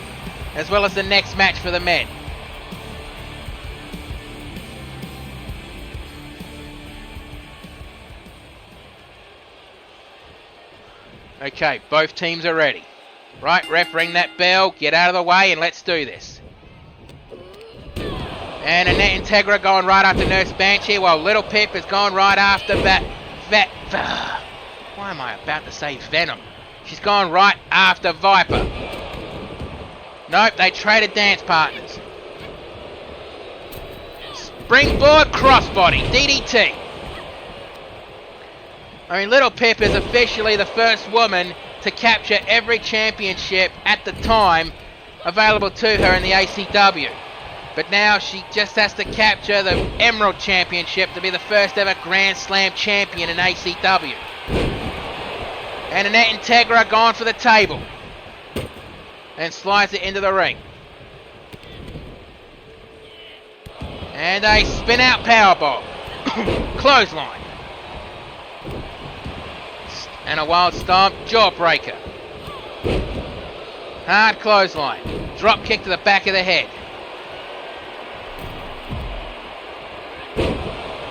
as well as the next match for the men. Okay, both teams are ready. Right, ref, ring that bell, get out of the way, and let's do this. And Annette Integra going right after Nurse Banshee, while Little Pip is going right after why am I about to say Venom? She's going right after Viper. Nope, they traded dance partners. Springboard crossbody, DDT. I mean, Little Pip is officially the first woman to capture every championship at the time available to her in the ACW. But now she just has to capture the Emerald Championship to be the first ever Grand Slam champion in ACW. And Annette Integra going for the table. And slides it into the ring. And a spin out powerbomb. Clothesline. And a wild stomp jawbreaker. Hard clothesline. Drop kick to the back of the head.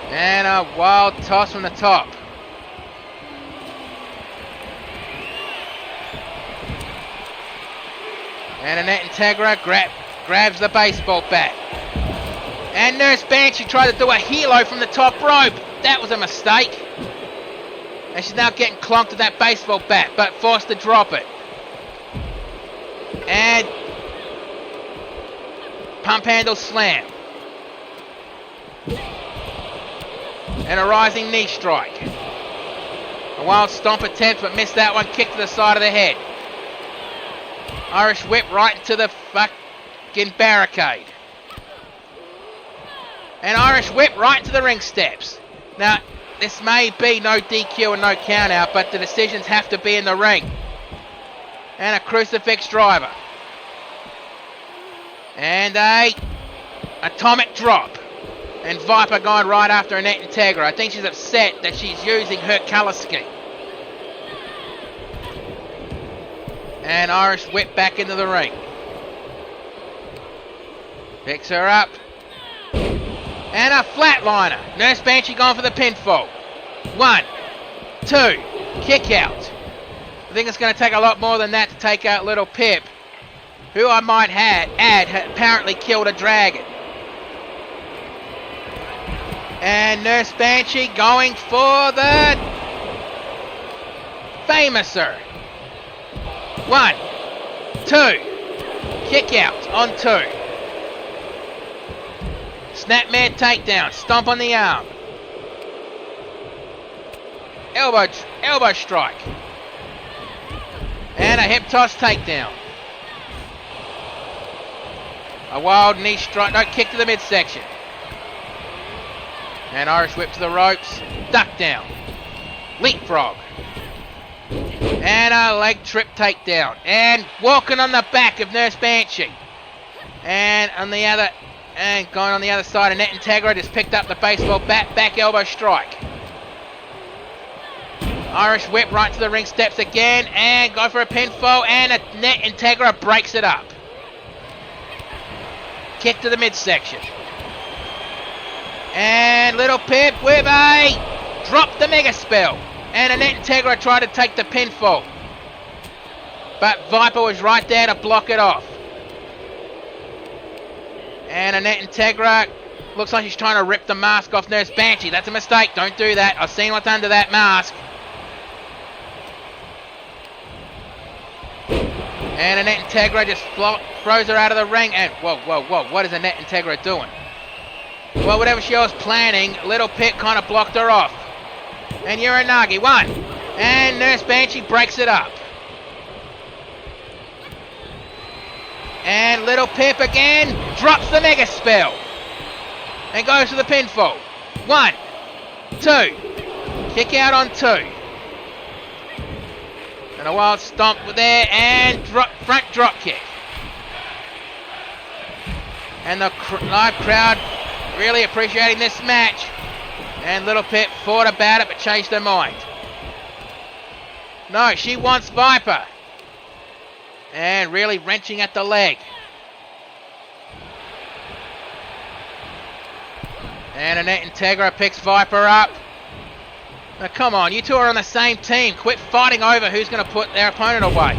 And a wild toss from the top. And Annette Integra grabs the baseball bat. And Nurse Banshee tried to do a helo from the top rope. That was a mistake. And she's now getting clonked with that baseball bat, but forced to drop it. And pump handle slam. And a rising knee strike. A wild stomp attempt, but missed that one. Kick to the side of the head. Irish whip right into the fucking barricade. And Irish whip right into the ring steps. Now, this may be no DQ and no count out, but the decisions have to be in the ring. And a crucifix driver. And a atomic drop. And Viper going right after Annette Integra. I think she's upset that she's using her color scheme. And Irish whip back into the ring. Picks her up. And a flatliner. Nurse Banshee going for the pinfall. 1, 2, kick out. I think it's going to take a lot more than that to take out Little Pip, who I might add had apparently killed a dragon. And Nurse Banshee going for the Famouser. 1, 2, kick out on 2. Snapmare takedown, stomp on the arm. Elbow strike. And a hip toss takedown. A wild knee strike, no, kick to the midsection. And Irish whip to the ropes, duck down. Leapfrog. And a leg trip takedown. And walking on the back of Nurse Banshee. And going on the other side, Annette Integra just picked up the baseball bat, back elbow strike. Irish whip right to the ring steps again, and go for a pinfall, and Annette Integra breaks it up. Kick to the midsection. And Little Pip with a drop the mega spell. And Annette Integra tried to take the pinfall. But Viper was right there to block it off. And Annette Integra looks like she's trying to rip the mask off Nurse Banshee. That's a mistake. Don't do that. I've seen what's under that mask. And Annette Integra just throws her out of the ring. And whoa. What is Annette Integra doing? Well, whatever she was planning, Little Pip kind of blocked her off. And Uranagi, 1. And Nurse Banshee breaks it up. And Little Pip again drops the mega spell. And goes for the pinfall. 1, 2. Kick out on 2. And a wild stomp there. And front drop kick. And the live crowd really appreciating this match. And Little Pip thought about it but changed her mind. No, she wants Viper. And really wrenching at the leg. And Annette Integra picks Viper up. Now come on, you two are on the same team. Quit fighting over who's going to put their opponent away.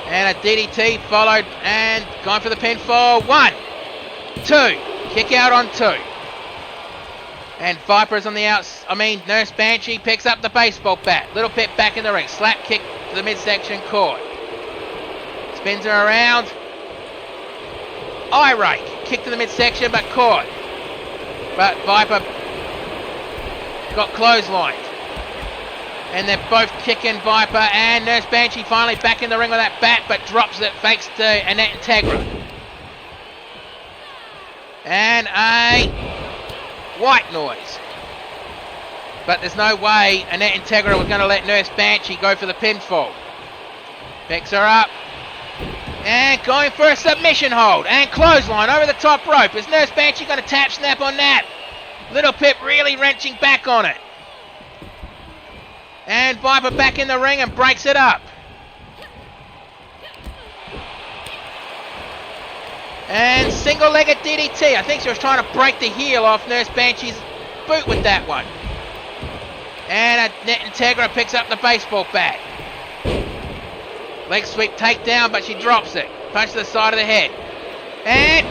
And a DDT followed and going for the pinfall. 1, 2. Kick out on 2. And Viper's on the outs. Nurse Banshee picks up the baseball bat. Little Pip back in the ring. Slap kick to the midsection cord. Spins her around. Eye rake. Kick to the midsection, but caught. But Viper got clotheslined. And they're both kicking Viper. And Nurse Banshee finally back in the ring with that bat, but drops it thanks to Annette Integra. And a white noise. But there's no way Annette Integra was going to let Nurse Banshee go for the pinfall. Picks her up. And going for a submission hold. And clothesline over the top rope. Is Nurse Banshee going to tap snap on that? Little Pip really wrenching back on it. And Viper back in the ring and breaks it up. And single-legged DDT. I think she was trying to break the heel off Nurse Banshee's boot with that one. And Annette Integra picks up the baseball bat. Leg sweep takedown, but she drops it. Punch to the side of the head. And...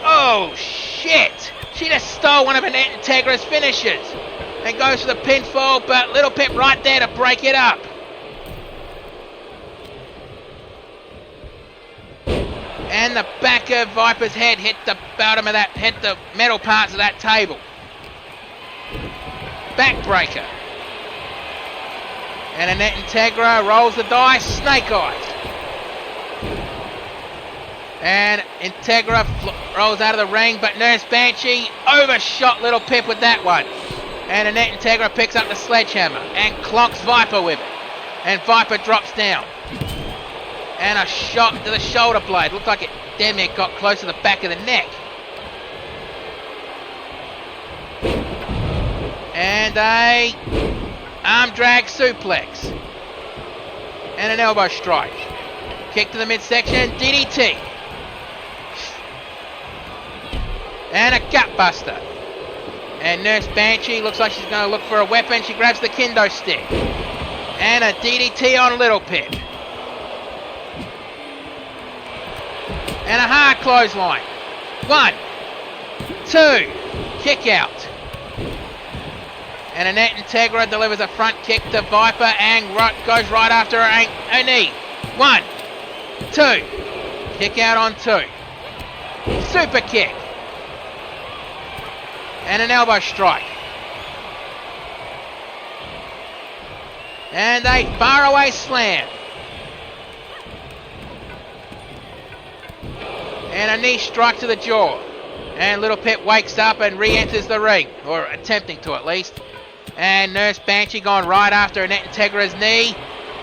oh, shit! She just stole one of Annette Integra's finishes. And goes for the pinfall, but Little Pip right there to break it up. And the back of Viper's head hit the bottom of that, hit the metal parts of that table. Backbreaker. And Annette Integra rolls the dice, snake eyes. And Integra rolls out of the ring, but Nurse Banshee overshot Little Pip with that one. And Annette Integra picks up the sledgehammer and clonks Viper with it. And Viper drops down. And a shot to the shoulder blade. Looked like it damn near got close to the back of the neck. And a arm drag suplex. And an elbow strike. Kick to the midsection, DDT. And a gut buster. And Nurse Banshee looks like she's going to look for a weapon. She grabs the kendo stick. And a DDT on Little Pip. And a hard clothesline. 1, 2, kick out. And Annette Integra delivers a front kick to Viper and goes right after her knee. 1, 2, kick out on 2. Super kick. And an elbow strike. And a faraway slam. And a knee strike to the jaw. And Little Pip wakes up and re-enters the ring. Or attempting to at least. And Nurse Banshee going right after Annette Integra's knee.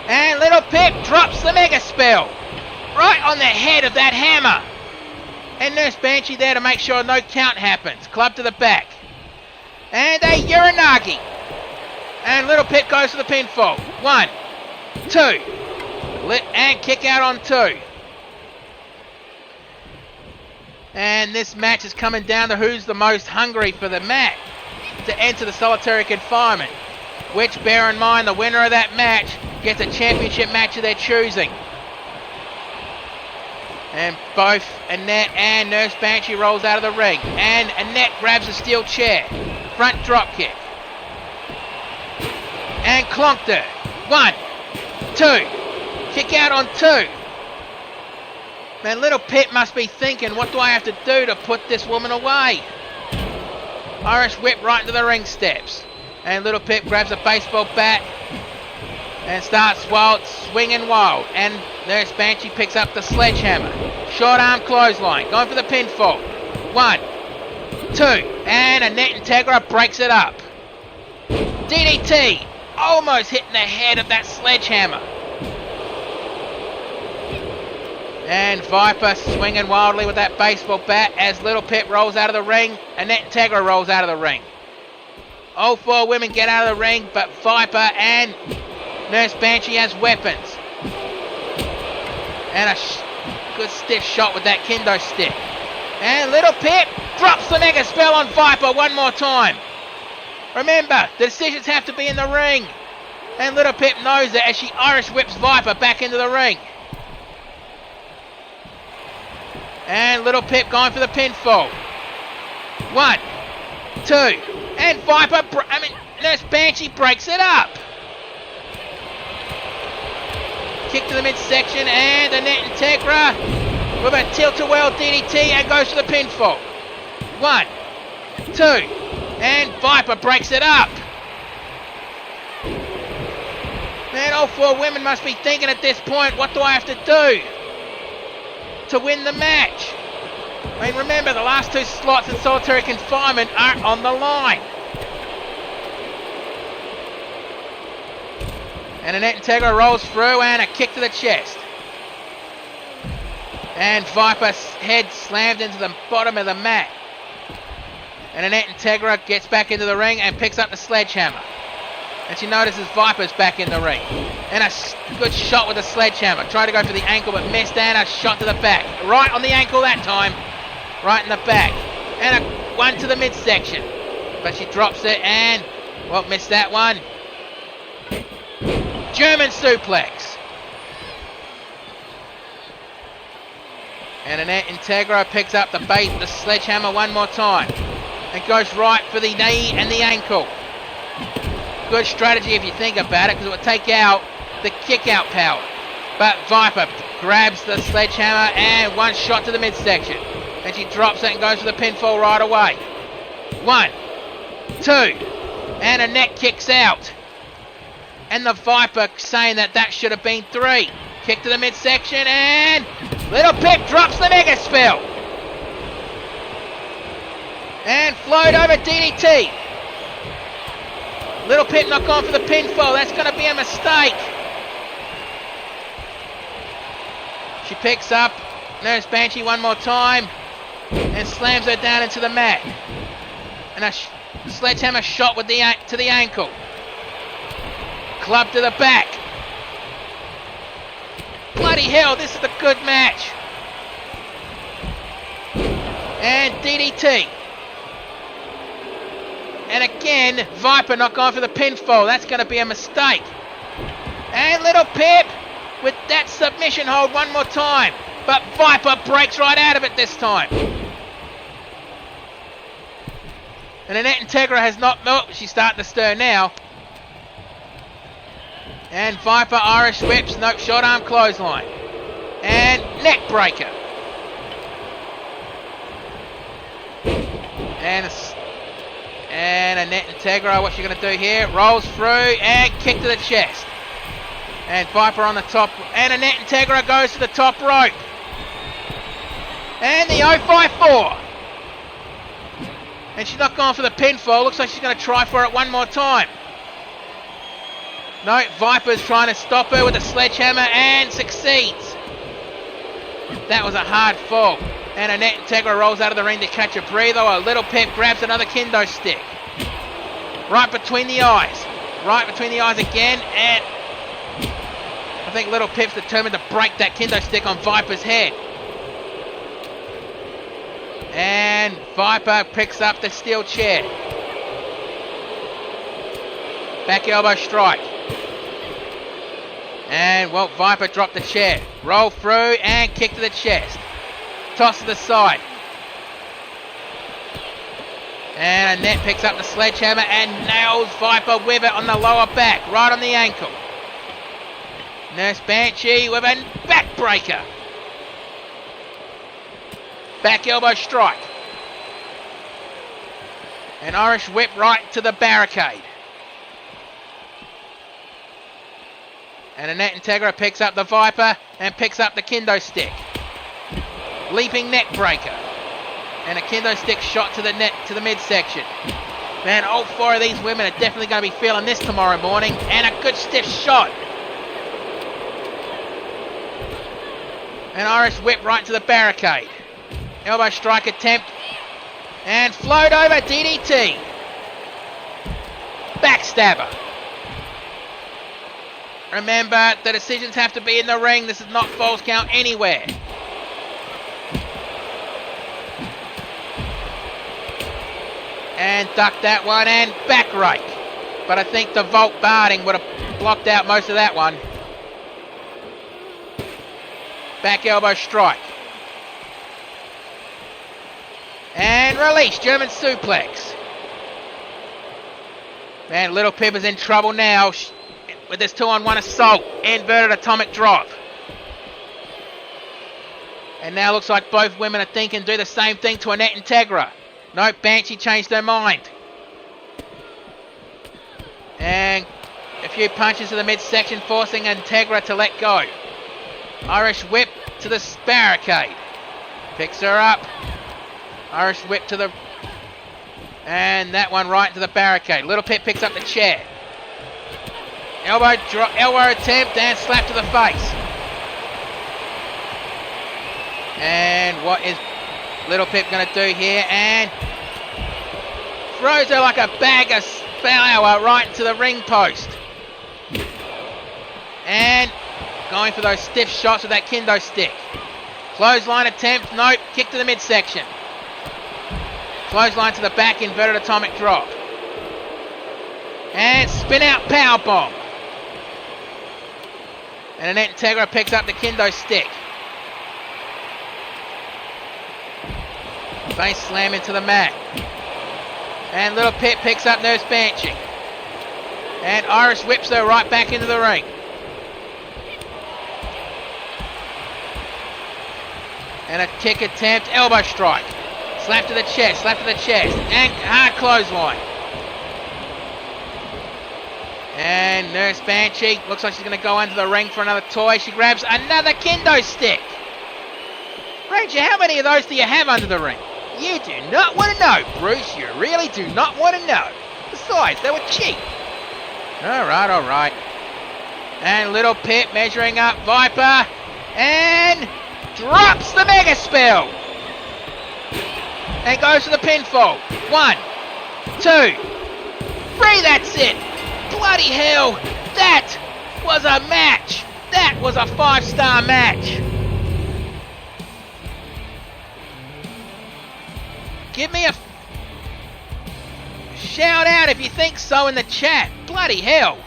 And Little Pip drops the mega spell. Right on the head of that hammer. And Nurse Banshee there to make sure no count happens. Club to the back. And a Uranagi. And Little Pip goes for the pinfall. 1, 2. And kick out on 2. And this match is coming down to who's the most hungry for the match to enter the solitary confinement. Which, bear in mind, the winner of that match gets a championship match of their choosing. And both Annette and Nurse Banshee rolls out of the ring. And Annette grabs a steel chair. Front drop kick. And clonked her. 1, 2. Kick out on 2. Man, Little Pip must be thinking, what do I have to do to put this woman away? Irish whip right into the ring steps. And Little Pip grabs a baseball bat and starts swinging wild. And Nurse Banshee picks up the sledgehammer. Short arm clothesline. Going for the pinfall. 1, 2. And Annette Integra breaks it up. DDT. Almost hitting the head of that sledgehammer. And Viper swinging wildly with that baseball bat as Little Pip rolls out of the ring. Annette Integra rolls out of the ring. All 4 women get out of the ring, but Viper and Nurse Banshee has weapons. And a good stiff shot with that kendo stick. And Little Pip drops the mega spell on Viper one more time. Remember, the decisions have to be in the ring. And Little Pip knows it as she Irish whips Viper back into the ring. And Little Pip going for the pinfall. 1, 2. And Nurse Banshee breaks it up. Kick to the midsection and Annette Integra with a tilt-a-whirl DDT and goes for the pinfall. 1, 2. And Viper breaks it up. Man, all 4 women must be thinking at this point, what do I have to do to win the match? I mean, remember, the last 2 slots in solitary confinement are on the line. And Annette Integra rolls through and a kick to the chest. And Viper's head slammed into the bottom of the mat. And Annette Integra gets back into the ring and picks up the sledgehammer. And she notices Viper's back in the ring. And a good shot with the sledgehammer. Tried to go for the ankle but missed, and a shot to the back. Right on the ankle that time. Right in the back. And a one to the midsection. But she drops it and, well, missed that one. German suplex. And Annette Integra picks up the sledgehammer one more time. And goes right for the knee and the ankle. Good strategy if you think about it, because it would take out the kick-out power. But Viper grabs the sledgehammer and one shot to the midsection. And she drops it and goes for the pinfall right away. 1, 2, and Annette kicks out. And the Viper saying that should have been 3. Kick to the midsection and Little Pip drops the mega spill. And float over DDT. Little Pip not going for the pinfall. That's going to be a mistake. She picks up Nurse Banshee one more time and slams her down into the mat. And a sledgehammer shot with to the ankle. Club to the back. Bloody hell, this is a good match. And DDT. And again, Viper not going for the pinfall. That's going to be a mistake. And Little Pip with that submission hold one more time. But Viper breaks right out of it this time. And Annette Integra has not... Oh, she's starting to stir now. And Viper Irish whips. Nope, short arm clothesline. And neck breaker. And Annette Integra, what's she going to do here? Rolls through and kick to the chest. And Viper on the top. And Annette Integra goes to the top rope. And the 054. And she's not going for the pinfall. Looks like she's going to try for it one more time. No, Viper's trying to stop her with a sledgehammer and succeeds. That was a hard fall. And Annette Integra rolls out of the ring to catch a breather. A Little Pip grabs another kendo stick. Right between the eyes. Right between the eyes again. And I think Little Pip's determined to break that kendo stick on Viper's head. And Viper picks up the steel chair. Back elbow strike. And, well, Viper dropped the chair. Roll through and kick to the chest. Toss to the side. And Annette picks up the sledgehammer and nails Viper with it on the lower back. Right on the ankle. Nurse Banshee with a backbreaker. Back elbow strike. An Irish whip right to the barricade. And Annette Integra picks up the Viper and picks up the kendo stick. Leaping neck breaker. And a kendo stick shot to the midsection. Man, all 4 of these women are definitely going to be feeling this tomorrow morning. And a good stiff shot. An Irish whip right to the barricade. Elbow strike attempt. And float over DDT. Backstabber. Remember, the decisions have to be in the ring. This is not falls count anywhere. And duck that one and back rake. But I think the vault barding would have blocked out most of that one. Back elbow strike. And release, German suplex. Man, Little Pip is in trouble now with this 2-on-1 assault. Inverted atomic drop. And now looks like both women are thinking do the same thing to Annette Integra. Nope, Banshee changed her mind. And a few punches to the midsection, forcing Integra to let go. Irish whip to the barricade. Picks her up. Irish whip to the... And that one right into the barricade. Little Pip picks up the chair. Elbow attempt and slap to the face. And what is Little Pip going to do here? And throws her like a bag of flour right into the ring post. And going for those stiff shots with that kendo stick. Clothesline attempt, nope, kick to the midsection. Clothesline to the back, inverted atomic drop. And spin out powerbomb. And Annette Integra picks up the kendo stick. Face slam into the mat. And Little Pip picks up Nurse Banshee. And Iris whips her right back into the ring. And a kick attempt, elbow strike. Slap to the chest, and hard clothesline. And Nurse Banshee looks like she's going to go under the ring for another toy. She grabs another kendo stick. Ranger, how many of those do you have under the ring? You do not want to know, Bruce. You really do not want to know. Besides, they were cheap. Alright. And Little Pip measuring up Viper. And drops the mega spell. And goes for the pinfall. 1, 2, 3, that's it. Bloody hell, that was a match. That was a 5-star match. Give me a shout out if you think so in the chat. Bloody hell.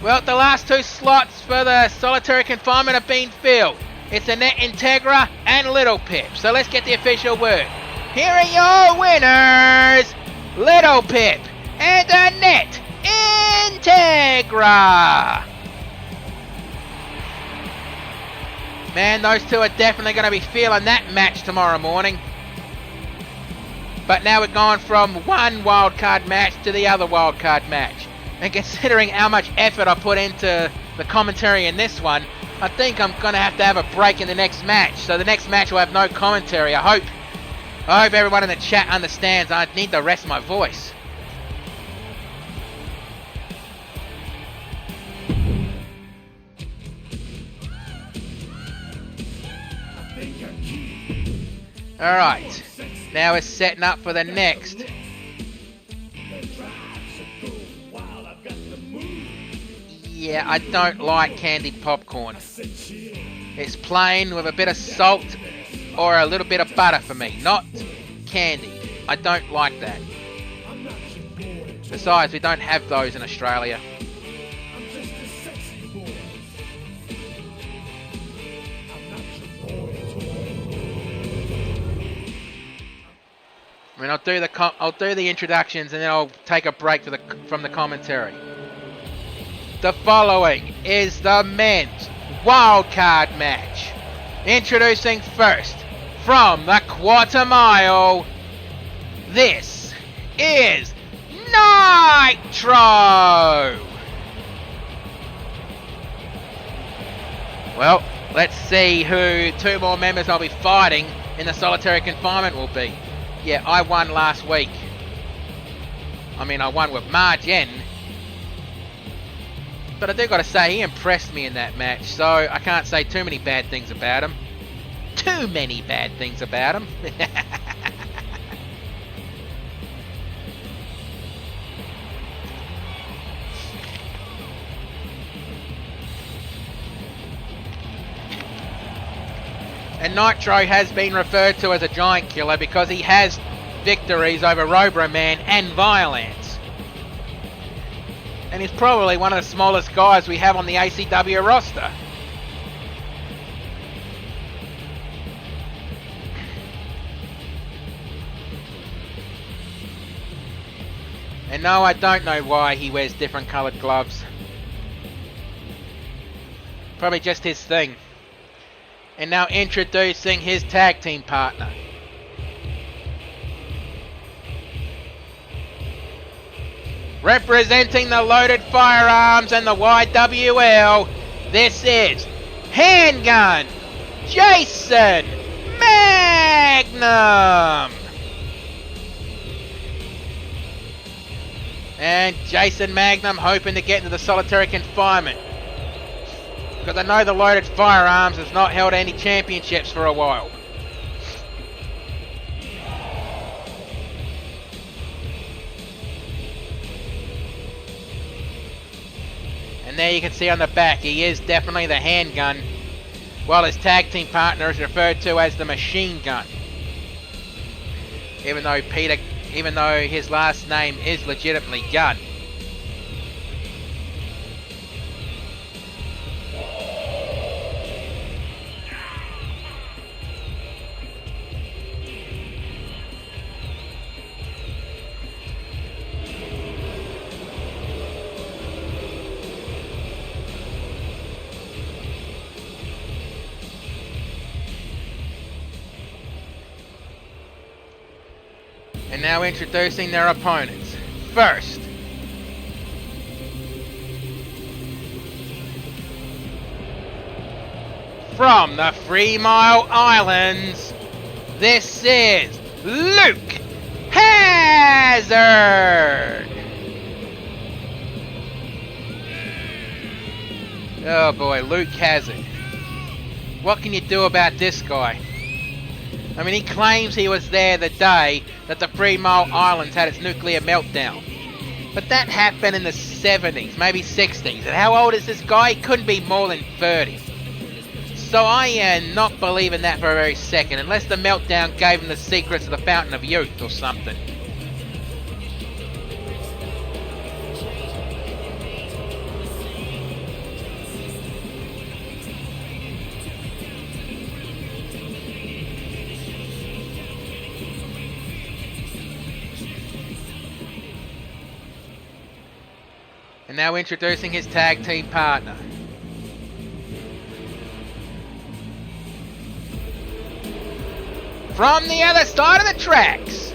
Well, the last 2 slots for the solitary confinement have been filled. It's Annette Integra and Little Pip. So let's get the official word. Here are your winners, Little Pip and Annette Integra. Man, those two are definitely going to be feeling that match tomorrow morning. But now we're going from one wildcard match to the other wildcard match. And considering how much effort I put into the commentary in this one, I think I'm going to have a break in the next match. So the next match will have no commentary. I hope everyone in the chat understands. I need to rest my voice. Alright, now we're setting up for the next. Yeah, I don't like candied popcorn. It's plain with a bit of salt or a little bit of butter for me, not candy. I don't like that. Besides, we don't have those in Australia. I mean, I'll do the introductions and then I'll take a break from the commentary. The following is the men's wildcard match. Introducing first, from the quarter mile, this is Nitro! Well, let's see who 2 more members I'll be fighting in the solitary confinement will be. Yeah, I won last week. I mean, I won with margin. But I do gotta say, he impressed me in that match, so I can't say too many bad things about him. Too many bad things about him. And Nitro has been referred to as a giant killer because he has victories over Robroman and Violence. And he's probably one of the smallest guys we have on the ACW roster. And no, I don't know why he wears different coloured gloves. Probably just his thing. And now introducing his tag team partner. Representing the Loaded Firearms and the YWL, this is Handgun Jason Magnum! And Jason Magnum hoping to get into the solitary confinement. Because I know the loaded firearms has not held any championships for a while. And there you can see on the back, he is definitely the handgun, while his tag team partner is referred to as the machine gun. Even though his last name is legitimately Gun. And now introducing their opponents. First, from the 3 Mile Islands, this is Luke Hazard! Oh boy, Luke Hazard. What can you do about this guy? I mean, he claims he was there the day that the 3 Mile Islands had its nuclear meltdown. But that happened in the 70s, maybe 60s. And how old is this guy? He couldn't be more than 30. So I not believe in that for a very second, unless the meltdown gave him the secrets of the Fountain of Youth or something. And now introducing his tag team partner. From the other side of the tracks,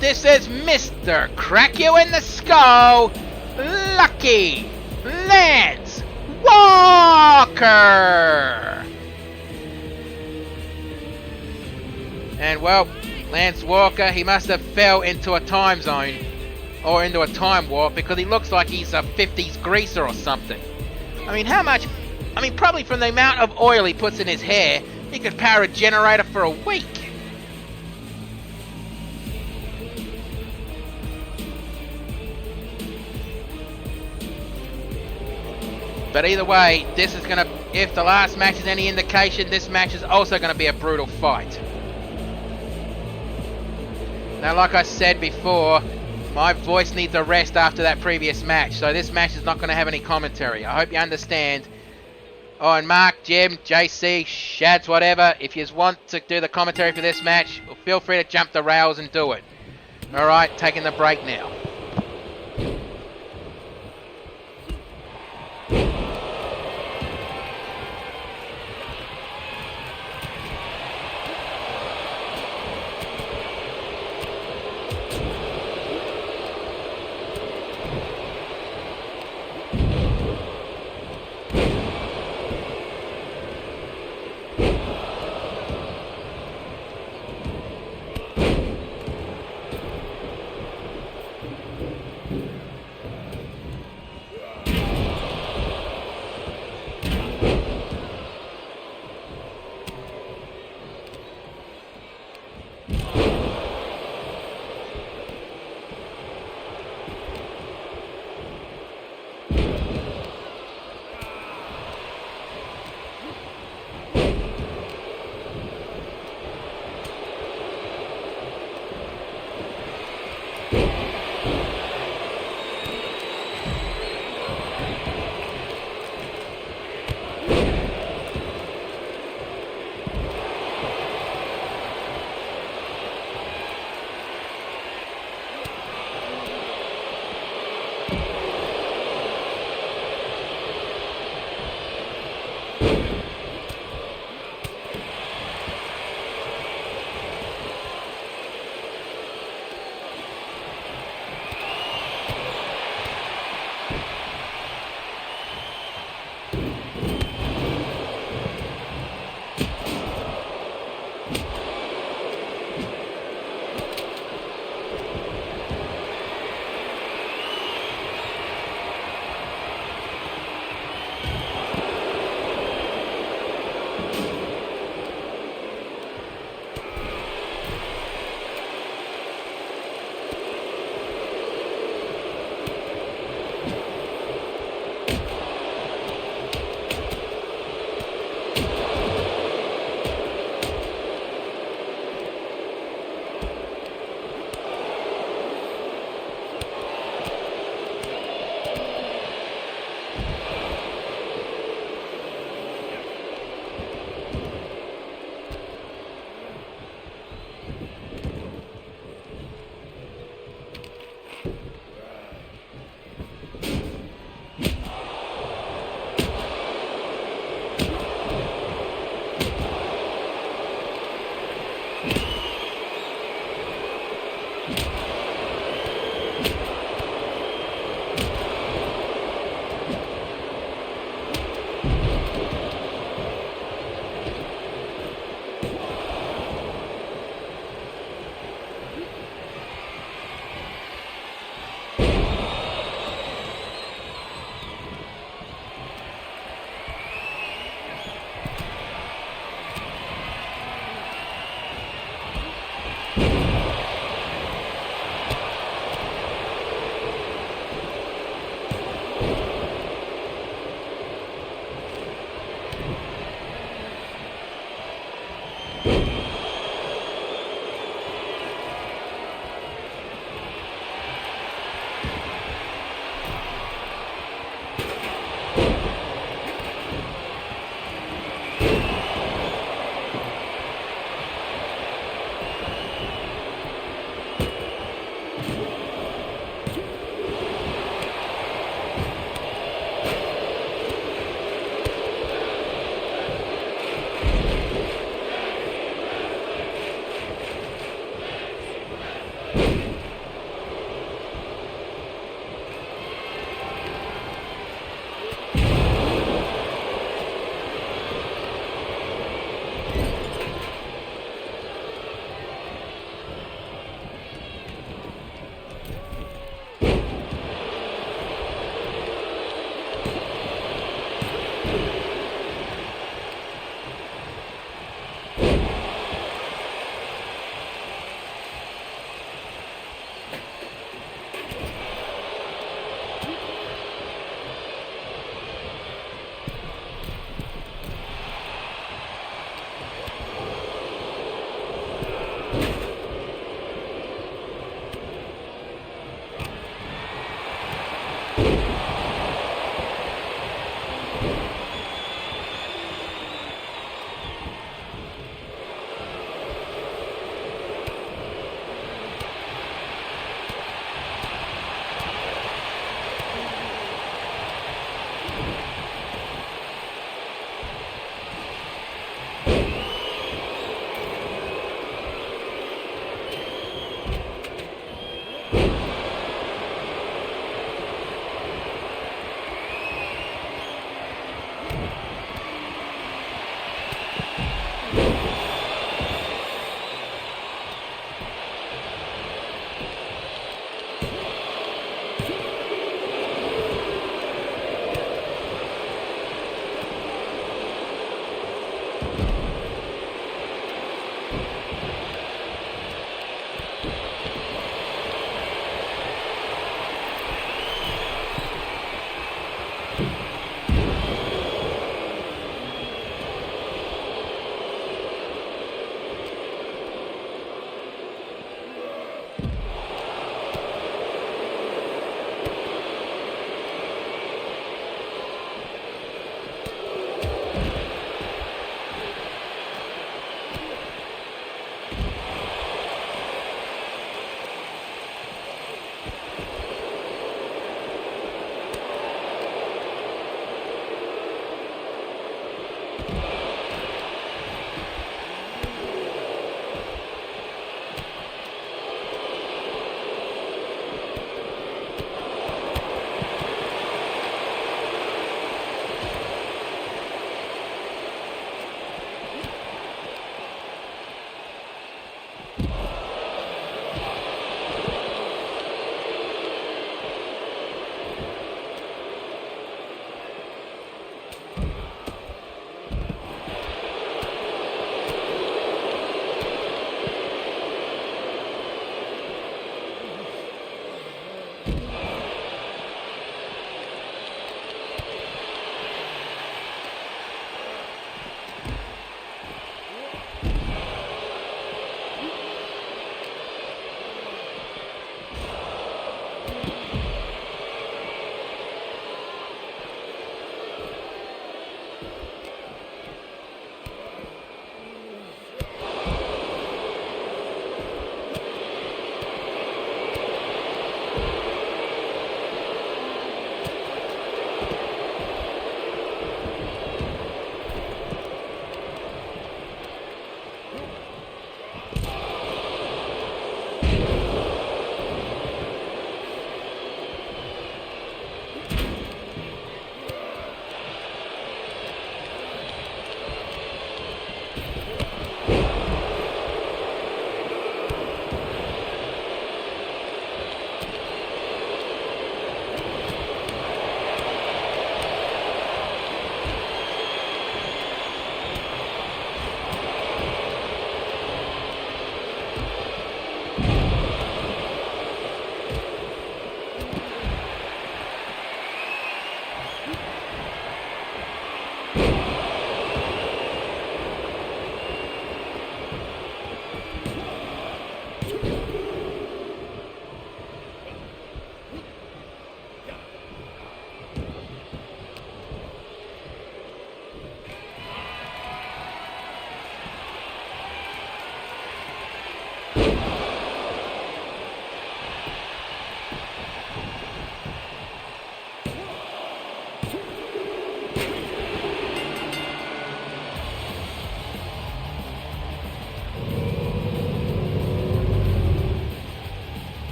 this is Mr. Crack You in the Skull, Lucky Lance Walker! And well, Lance Walker, he must have fell into a time zone. Or into a time warp, because he looks like he's a 50s greaser or something. I mean, how much? I mean, probably from the amount of oil he puts in his hair, he could power a generator for a week. But either way, this is gonna, if the last match is any indication, this match is also gonna be a brutal fight. Now, like I said before, my voice needs a rest after that previous match, so this match is not going to have any commentary. I hope you understand. Oh, and Mark, Jim, JC, Shads, whatever, if you want to do the commentary for this match, feel free to jump the rails and do it. Alright, taking the break now.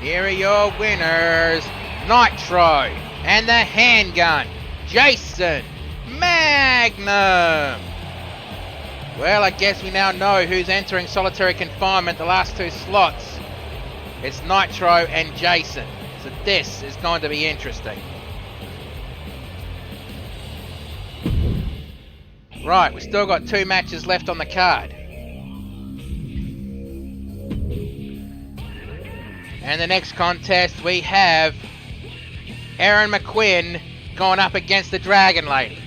Here are your winners, Nitro and the handgun, Jason Magnum. Well, I guess we now know who's entering solitary confinement the last two slots. It's Nitro and Jason. So this is going to be interesting. Right, we've still got 2 matches left on the card. And the next contest we have Erin McQuinn going up against the Dragon Lady.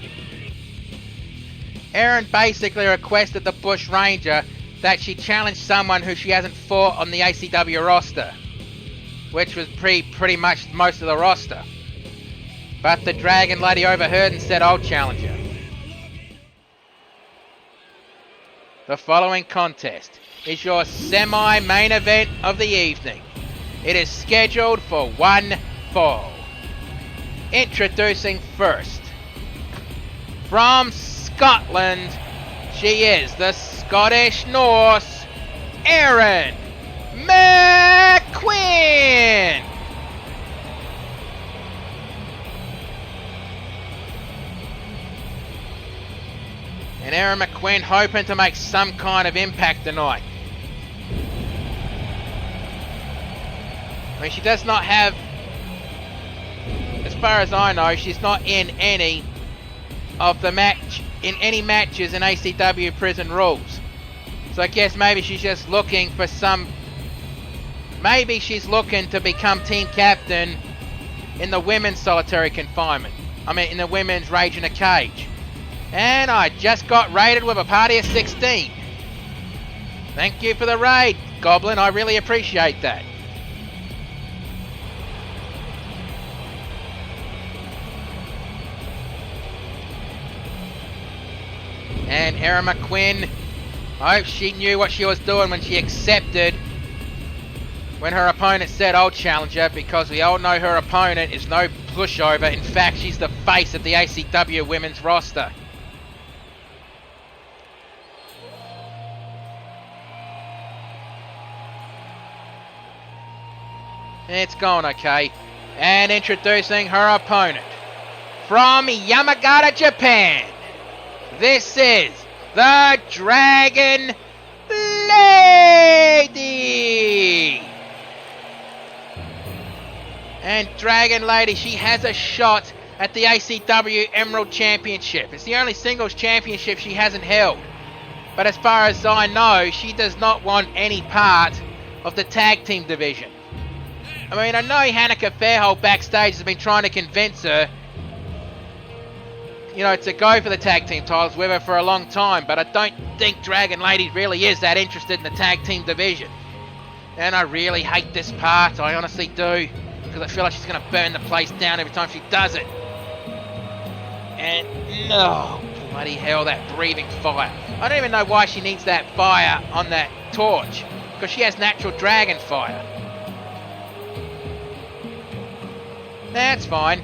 Erin basically requested the Bush Ranger that she challenge someone who she hasn't fought on the ACW roster, which was pretty much most of the roster. But the Dragon Lady overheard and said, I'll challenge her. The following contest is your semi-main event of the evening. It is scheduled for one fall. Introducing first, from Scotland, she is the Scottish Norse, Erin McQuinn. And Erin McQuinn hoping to make some kind of impact tonight. I mean, she does not have, as far as I know, she's not in any of the any matches in ACW Prison Rules. So I guess maybe she's just looking for maybe she's looking to become team captain in the women's solitary confinement. I mean, in the women's Rage in a Cage. And I just got raided with a party of 16. Thank you for the raid, Goblin. I really appreciate that. And Erin McQuinn, I hope she knew what she was doing when she accepted when her opponent said, I'll challenge her, because we all know her opponent is no pushover. In fact, she's the face of the ACW women's roster. It's going okay. And introducing her opponent, from Yamagata, Japan, this is the Dragon Lady. And Dragon Lady, she has a shot at the ACW Emerald Championship. It's the only singles championship she hasn't held. But as far as I know, she does not want any part of the tag team division. I mean, I know Hanneke Fairholt backstage has been trying to convince her, you know, to go for the tag team titles with her for a long time, but I don't think Dragon Lady really is that interested in the tag team division. And I really hate this part, I honestly do, because I feel like she's going to burn the place down every time she does it. And, oh, bloody hell, that breathing fire. I don't even know why she needs that fire on that torch, because she has natural dragon fire. That's fine.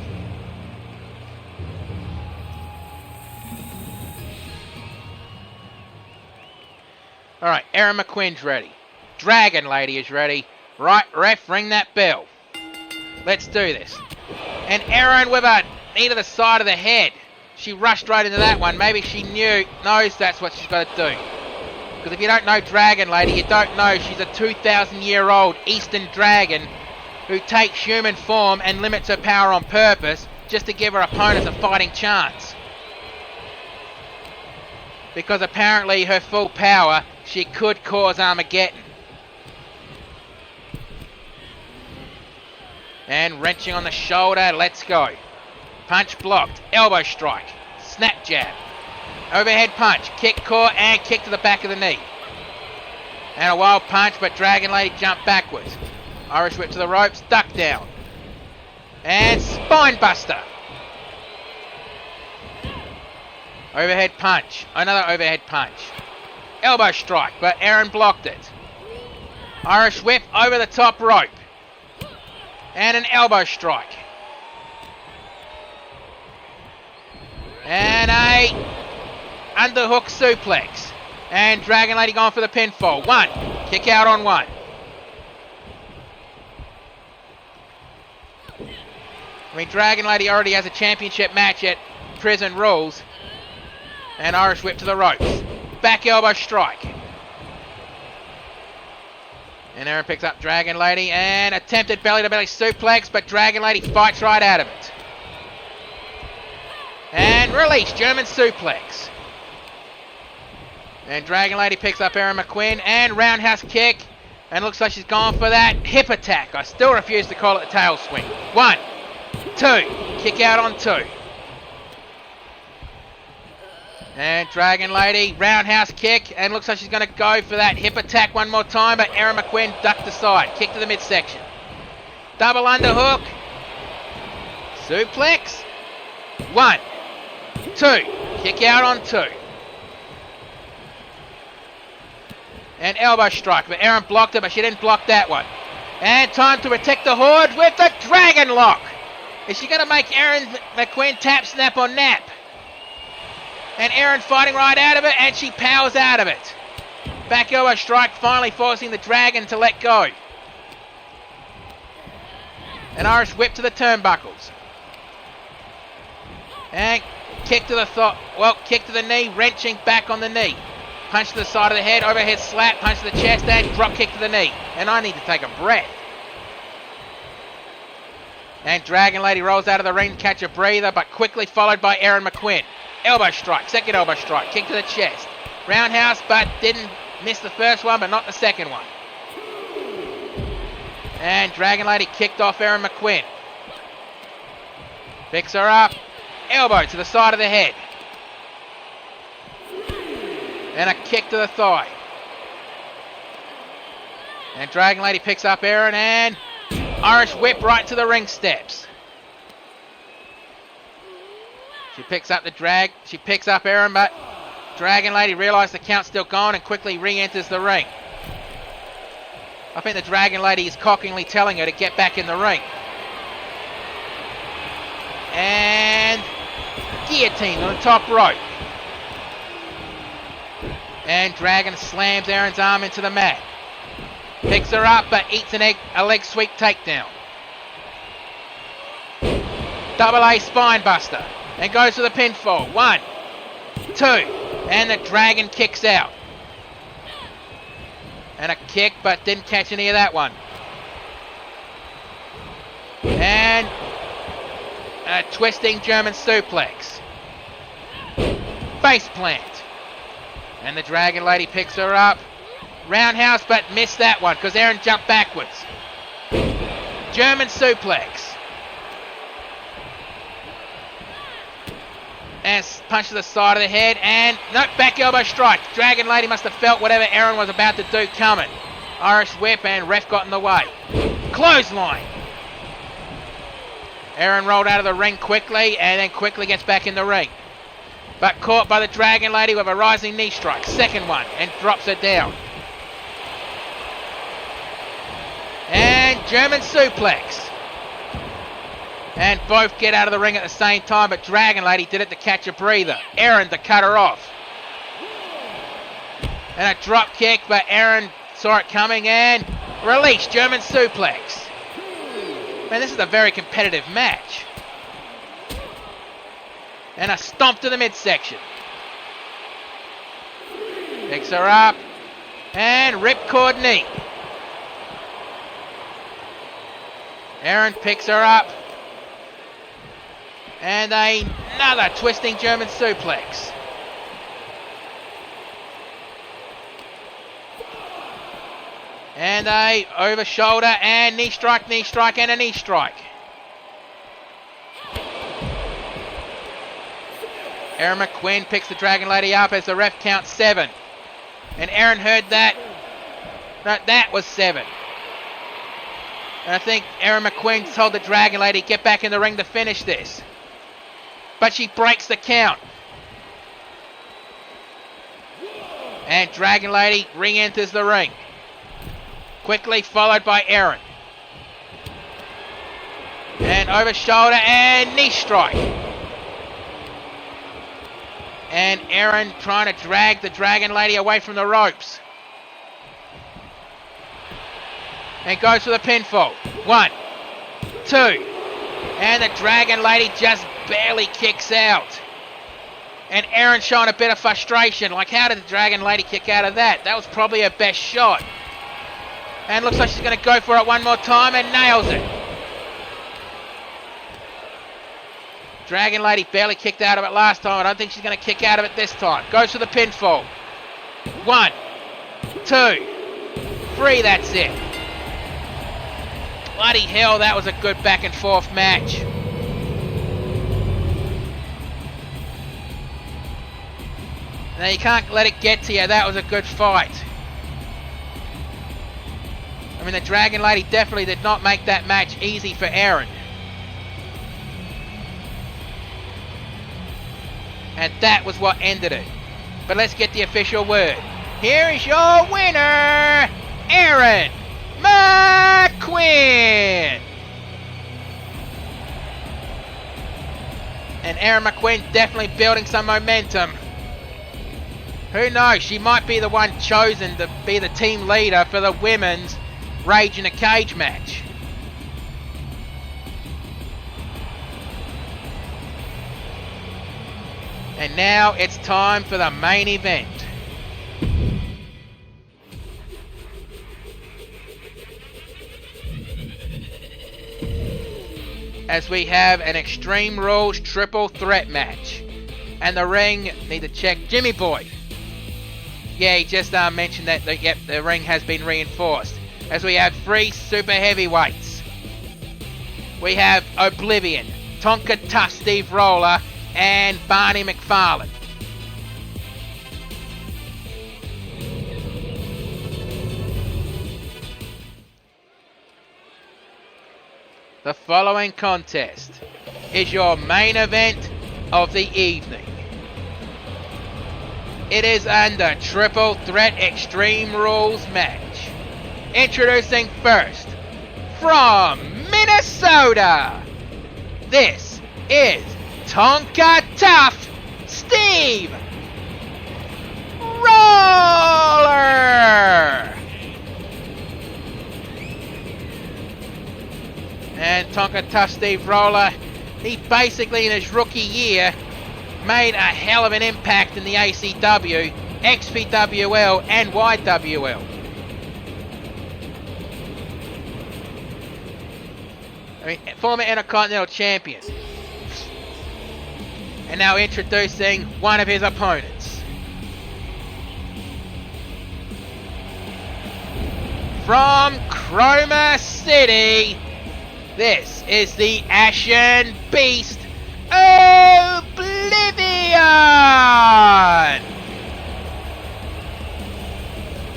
Alright, Erin McQuinn's ready. Dragon Lady is ready. Right, ref, ring that bell. Let's do this. And Erin with a knee to the side of the head. She rushed right into that one. Maybe she knows that's what she's got to do. Because if you don't know Dragon Lady, you don't know she's a 2,000-year-old Eastern dragon who takes human form and limits her power on purpose just to give her opponents a fighting chance. Because apparently her full power, she could cause Armageddon. And wrenching on the shoulder, let's go. Punch blocked, elbow strike, snap jab, overhead punch, kick core, and kick to the back of the knee. And a wild punch, but Dragon Lady jumped backwards. Irish whip to the ropes, duck down. And spine buster. Overhead punch, another overhead punch. Elbow strike, but Erin blocked it. Irish whip over the top rope. And an elbow strike. And a underhook suplex. And Dragon Lady going for the pinfall. One, kick out on one. I mean, Dragon Lady already has a championship match at Prison Rules. And Irish whip to the ropes. Back elbow strike. And Erin picks up Dragon Lady and attempted belly-to-belly suplex, but Dragon Lady fights right out of it. And release, German suplex. And Dragon Lady picks up Erin McQuinn and roundhouse kick. And looks like she's gone for that hip attack. I still refuse to call it a tail swing. 1, 2. Kick out on 2. And Dragon Lady, roundhouse kick. And looks like she's going to go for that hip attack one more time. But Erin McQuinn ducked aside. Kick to the midsection. Double underhook. Suplex. 1, 2. Kick out on 2. And elbow strike, but Erin blocked it, but she didn't block that one. And time to protect the Horde with the Dragon Lock. Is she going to make Erin McQuinn tap, snap, or nap? And Erin fighting right out of it, and she powers out of it. Back elbow strike, finally forcing the Dragon to let go. An Irish whip to the turnbuckles. And kick to the kick to the knee, wrenching back on the knee. Punch to the side of the head, overhead slap, punch to the chest, and drop kick to the knee. And I need to take a breath. And Dragon Lady rolls out of the ring to catch a breather, but quickly followed by Erin McQuinn. Elbow strike, second elbow strike, kick to the chest. Roundhouse, but didn't miss the first one, but not the second one. And Dragon Lady kicked off Erin McQuinn. Picks her up. Elbow to the side of the head. And a kick to the thigh. And Dragon Lady picks up Erin and Irish whip right to the ring steps. She picks up She picks up Erin, but Dragon Lady realised the count's still gone and quickly re-enters the ring. I think the Dragon Lady is cockingly telling her to get back in the ring. And guillotine on the top rope. And Dragon slams Erin's arm into the mat. Picks her up, but eats a leg sweep takedown. Double A spine buster. And goes to the pinfall. 1, 2. And the Dragon kicks out. And a kick, but didn't catch any of that one. And a twisting German suplex. Face plant. And the Dragon Lady picks her up. Roundhouse, but missed that one because Erin jumped backwards. German suplex. And punch to the side of the head. And nope, back elbow strike. Dragon Lady must have felt whatever Erin was about to do coming. Irish whip and ref got in the way. Clothesline. Erin rolled out of the ring quickly and then quickly gets back in the ring. But caught by the Dragon Lady with a rising knee strike. Second one. And drops her down. And German suplex. And both get out of the ring at the same time, but Dragon Lady did it to catch a breather. Erin to cut her off. And a drop kick, but Erin saw it coming and release. German suplex. Man, this is a very competitive match. And a stomp to the midsection. Picks her up. And ripcord knee. Erin picks her up. And another twisting German suplex. And a over shoulder and knee strike, and a knee strike. Erin McQuinn picks the Dragon Lady up as the ref counts 7. And Erin heard that. No, that was 7. And I think Erin McQuinn told the Dragon Lady, get back in the ring to finish this. But she breaks the count. And Dragon Lady re-enters the ring. Quickly followed by Erin. And over shoulder and knee strike. And Erin trying to drag the Dragon Lady away from the ropes. And goes for the pinfall. 1, 2. And the Dragon Lady just barely kicks out. And Erin showing a bit of frustration. Like, how did the Dragon Lady kick out of that? That was probably her best shot. And looks like she's going to go for it one more time and nails it. Dragon Lady barely kicked out of it last time. I don't think she's going to kick out of it this time. Goes for the pinfall. 1, 2, 3, that's it. Bloody hell, that was a good back and forth match. Now you can't let it get to you, that was a good fight. I mean, the Dragon Lady definitely did not make that match easy for Erin. And that was what ended it. But let's get the official word. Here is your winner, Erin McQueen. And Erin McQueen definitely building some momentum. Who knows, she might be the one chosen to be the team leader for the women's Rage in a Cage match. And now it's time for the main event. As we have an Extreme Rules triple threat match. And the ring, need to check, Jimmy Boy. Yeah, he just mentioned that the ring has been reinforced. As we have 3 super heavyweights. We have Oblivion, Tonka Tough Steve Roller, and Barney McFarlane. The following contest is your main event of the evening. It is under Triple Threat Extreme Rules match. Introducing first, from Minnesota, this is Tonka Tough Steve Roller. And Tonka Tough Steve Roller, he basically in his rookie year made a hell of an impact in the ACW, XPWL and YWL. I mean, former Intercontinental Champion. And now introducing one of his opponents. From Chroma City, this is the Ashen Beast, Oblivion!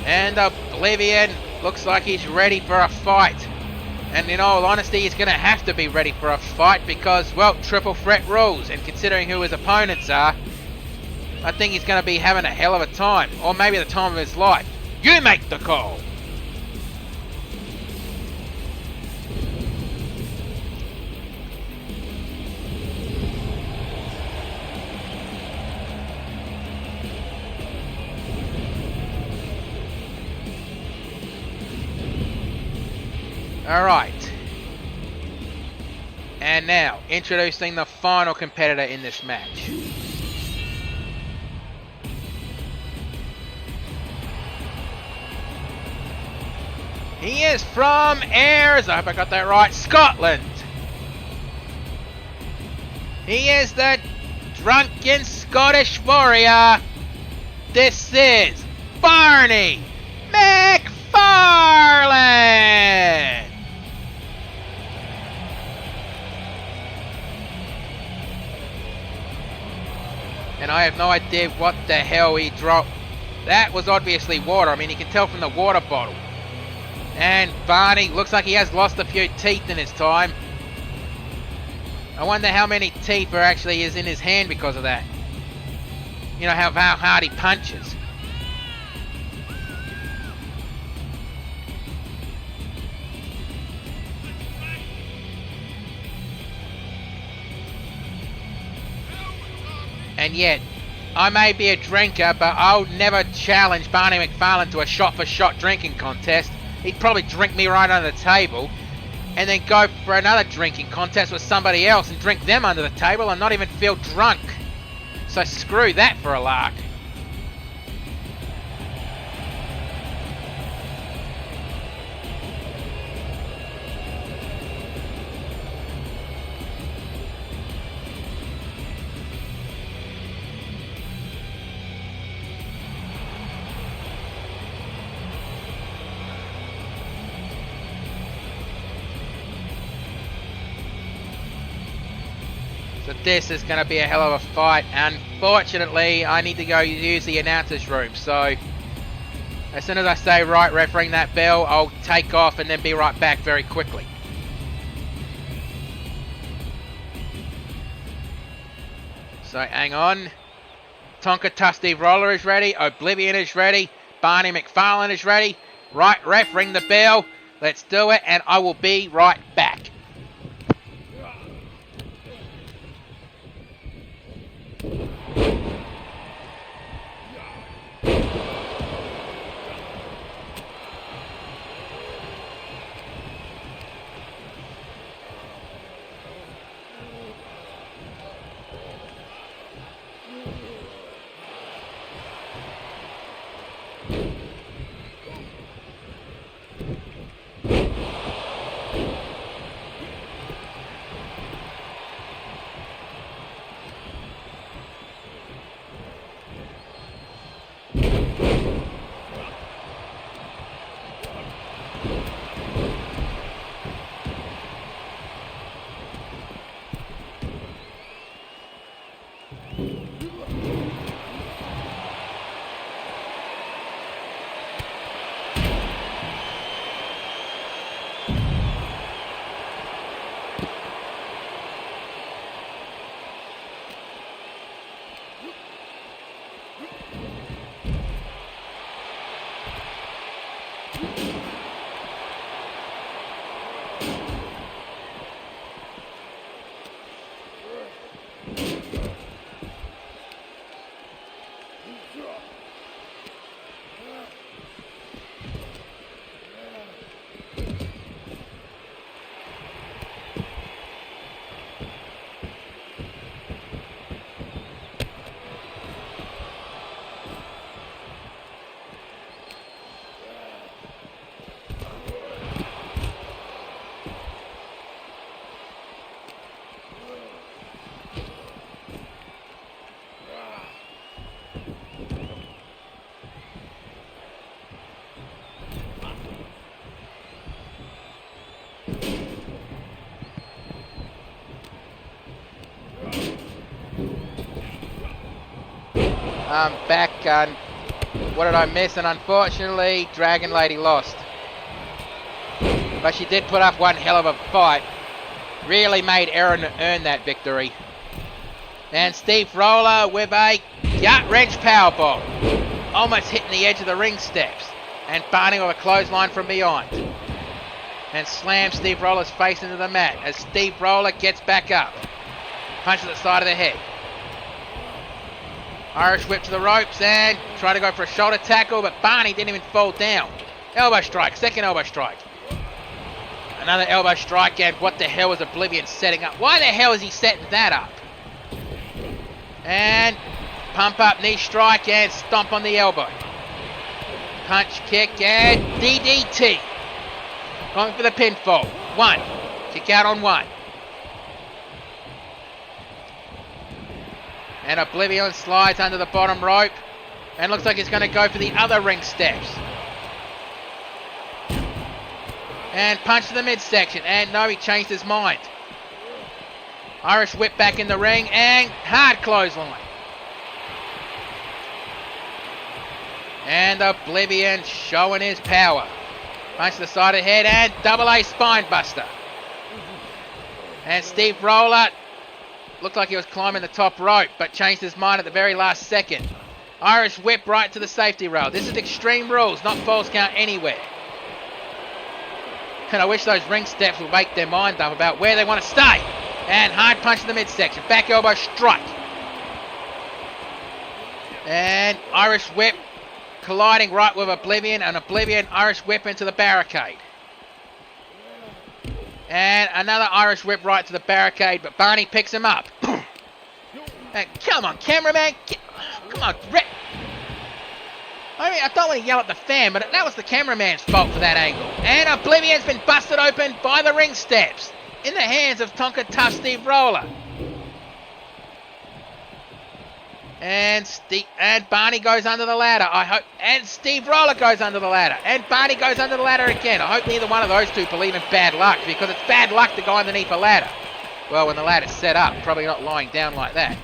And Oblivion looks like he's ready for a fight. And in all honesty, he's going to have to be ready for a fight because, well, triple threat rules. And considering who his opponents are, I think he's going to be having a hell of a time. Or maybe the time of his life. You make the call. Alright. And now, introducing the final competitor in this match. He is from Ayers, I hope I got that right, Scotland. He is the drunken Scottish warrior. This is Barney McFarlane. And I have no idea what the hell he dropped. That was obviously water. I mean, you can tell from the water bottle. And Barney looks like he has lost a few teeth in his time. I wonder how many teeth are actually is in his hand because of that. You know, how hard he punches. And yet, I may be a drinker, but I'll never challenge Barney McFarlane to a shot-for-shot drinking contest. He'd probably drink me right under the table, and then go for another drinking contest with somebody else and drink them under the table and not even feel drunk. So screw that for a lark. So this is going to be a hell of a fight. Unfortunately, I need to go use the announcer's room. So as soon as I say right, ref, ring that bell, I'll take off and then be right back very quickly. So hang on. Tonka Steve Roller is ready. Oblivion is ready. Barney McFarlane is ready. Right, ref, ring the bell. Let's do it, and I will be right back. I'm back, and what did I miss? And unfortunately, Dragon Lady lost. But she did put up one hell of a fight. Really made Erin earn that victory. And Steve Roller with a gut wrench powerbomb. Almost hitting the edge of the ring steps. And Barney with a clothesline from behind. And slams Steve Roller's face into the mat as Steve Roller gets back up. Punches the side of the head. Irish whip to the ropes and try to go for a shoulder tackle, but Barney didn't even fall down. Elbow strike, second elbow strike. Another elbow strike, and what the hell was Oblivion setting up? Why the hell is he setting that up? And pump up knee strike and stomp on the elbow. Punch, kick, and DDT. Going for the pinfall. One. Kick out on one. And Oblivion slides under the bottom rope. And looks like he's going to go for the other ring steps. And punch to the midsection. And no, he changed his mind. Irish whip back in the ring. And hard clothesline. And Oblivion showing his power. Punch to the side of the head. And double A spine buster. And Steve Roller looked like he was climbing the top rope, but changed his mind at the very last second. Irish whip right to the safety rail. This is Extreme Rules, not falls count anywhere. And I wish those ring steps would make their mind up about where they want to stay. And hard punch in the midsection. Back elbow strike. And Irish whip colliding right with Oblivion, and Oblivion Irish whip into the barricade. And another Irish whip right to the barricade, but Barney picks him up. And come on, cameraman. Come on, Rick. I mean, I don't want to yell at the fan, but that was the cameraman's fault for that angle. And Oblivion's been busted open by the ring steps in the hands of Tonka Tough Steve Roller. And Barney goes under the ladder. I hope. And Steve Roller goes under the ladder. And Barney goes under the ladder again. I hope neither one of those two believe in bad luck, because it's bad luck to go underneath a ladder. Well, when the ladder's set up, probably not lying down like that.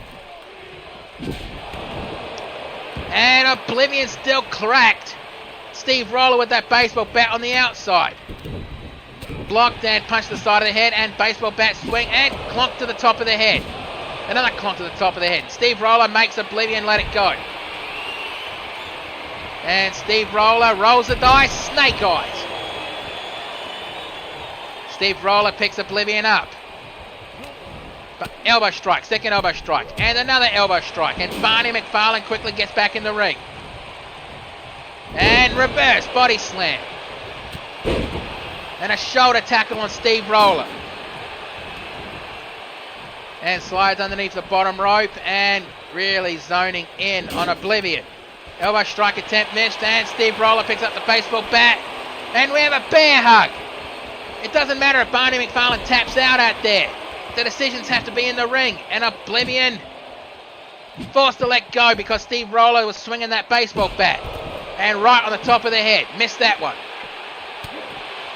And Oblivion still cracked. Steve Roller with that baseball bat on the outside. Blocked and punched the side of the head, and baseball bat swing and clonk to the top of the head. Another clonk to the top of the head. Steve Roller makes Oblivion let it go. And Steve Roller rolls the dice, snake eyes. Steve Roller picks Oblivion up. But elbow strike, second elbow strike, and another elbow strike. And Barney McFarlane quickly gets back in the ring. And reverse body slam. And a shoulder tackle on Steve Roller. And slides underneath the bottom rope and really zoning in on Oblivion. Elbow strike attempt missed, and Steve Roller picks up the baseball bat. And we have a bear hug. It doesn't matter if Barney McFarlane taps out out there. The decisions have to be in the ring, and Oblivion forced to let go because Steve Roller was swinging that baseball bat. And right on the top of the head. Missed that one.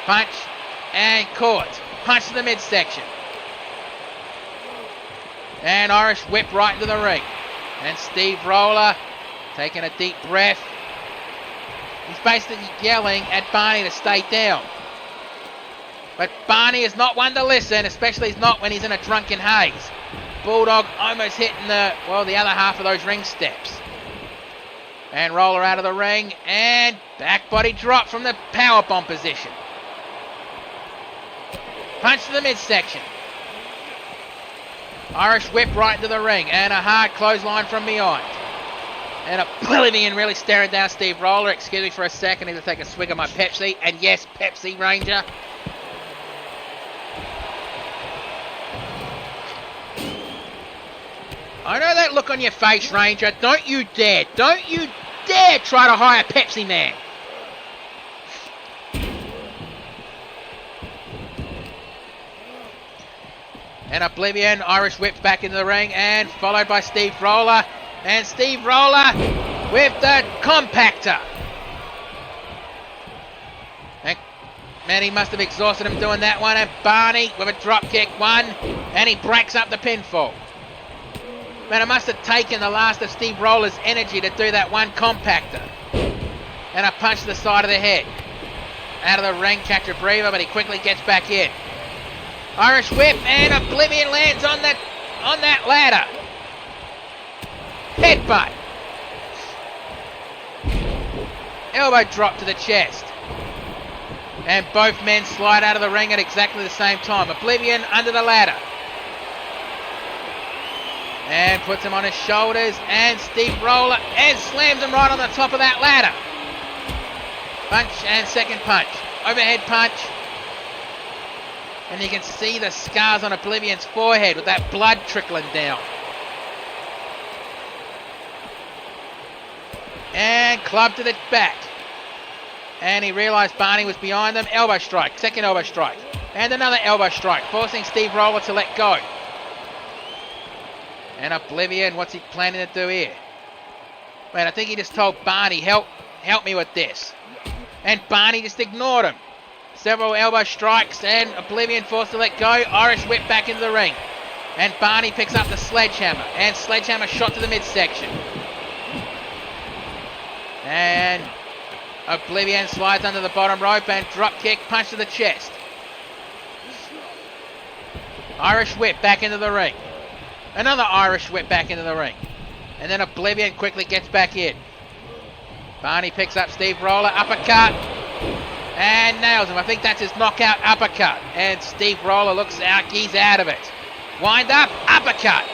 Punch and caught. Punch to the midsection. And Irish whip right into the ring. And Steve Roller taking a deep breath. He's basically yelling at Barney to stay down. But Barney is not one to listen, especially not when he's in a drunken haze. Bulldog almost hitting the other half of those ring steps. And Roller out of the ring, and back body drop from the powerbomb position. Punch to the midsection. Irish whip right into the ring, and a hard clothesline from behind. And Oblivion really staring down Steve Roller. Excuse me for a second, I need to take a swig of my Pepsi. And yes, Pepsi Ranger. I know that look on your face, Ranger. Don't you dare try to hire Pepsi Man. And Oblivion, Irish whips back into the ring, and followed by Steve Roller. And Steve Roller with the compactor. And man, he must have exhausted him doing that one. And Barney with a drop kick, one, and he breaks up the pinfall. Man, it must have taken the last of Steve Roller's energy to do that one compactor. And a punch to the side of the head. Out of the ring, catch a breather, but he quickly gets back in. Irish whip, and Oblivion lands on that ladder. Headbutt. Elbow drop to the chest. And both men slide out of the ring at exactly the same time. Oblivion under the ladder. And puts him on his shoulders, and Steve Roller, and slams him right on the top of that ladder. Punch and second punch. Overhead punch. And you can see the scars on Oblivion's forehead with that blood trickling down. And club to the back. And he realised Barney was behind them. Elbow strike, second elbow strike. And another elbow strike, forcing Steve Roller to let go. And Oblivion, what's he planning to do here? Man, I think he just told Barney, help me with this. And Barney just ignored him. Several elbow strikes, and Oblivion forced to let go. Irish whip back into the ring. And Barney picks up the sledgehammer. And sledgehammer shot to the midsection. And Oblivion slides under the bottom rope and drop kick, punch to the chest. Irish whip back into the ring. Another Irish whip back into the ring. And then Oblivion quickly gets back in. Barney picks up Steve Roller, uppercut. And nails him. I think that's his knockout uppercut. And Steve Roller looks out, he's out of it. Wind up, uppercut.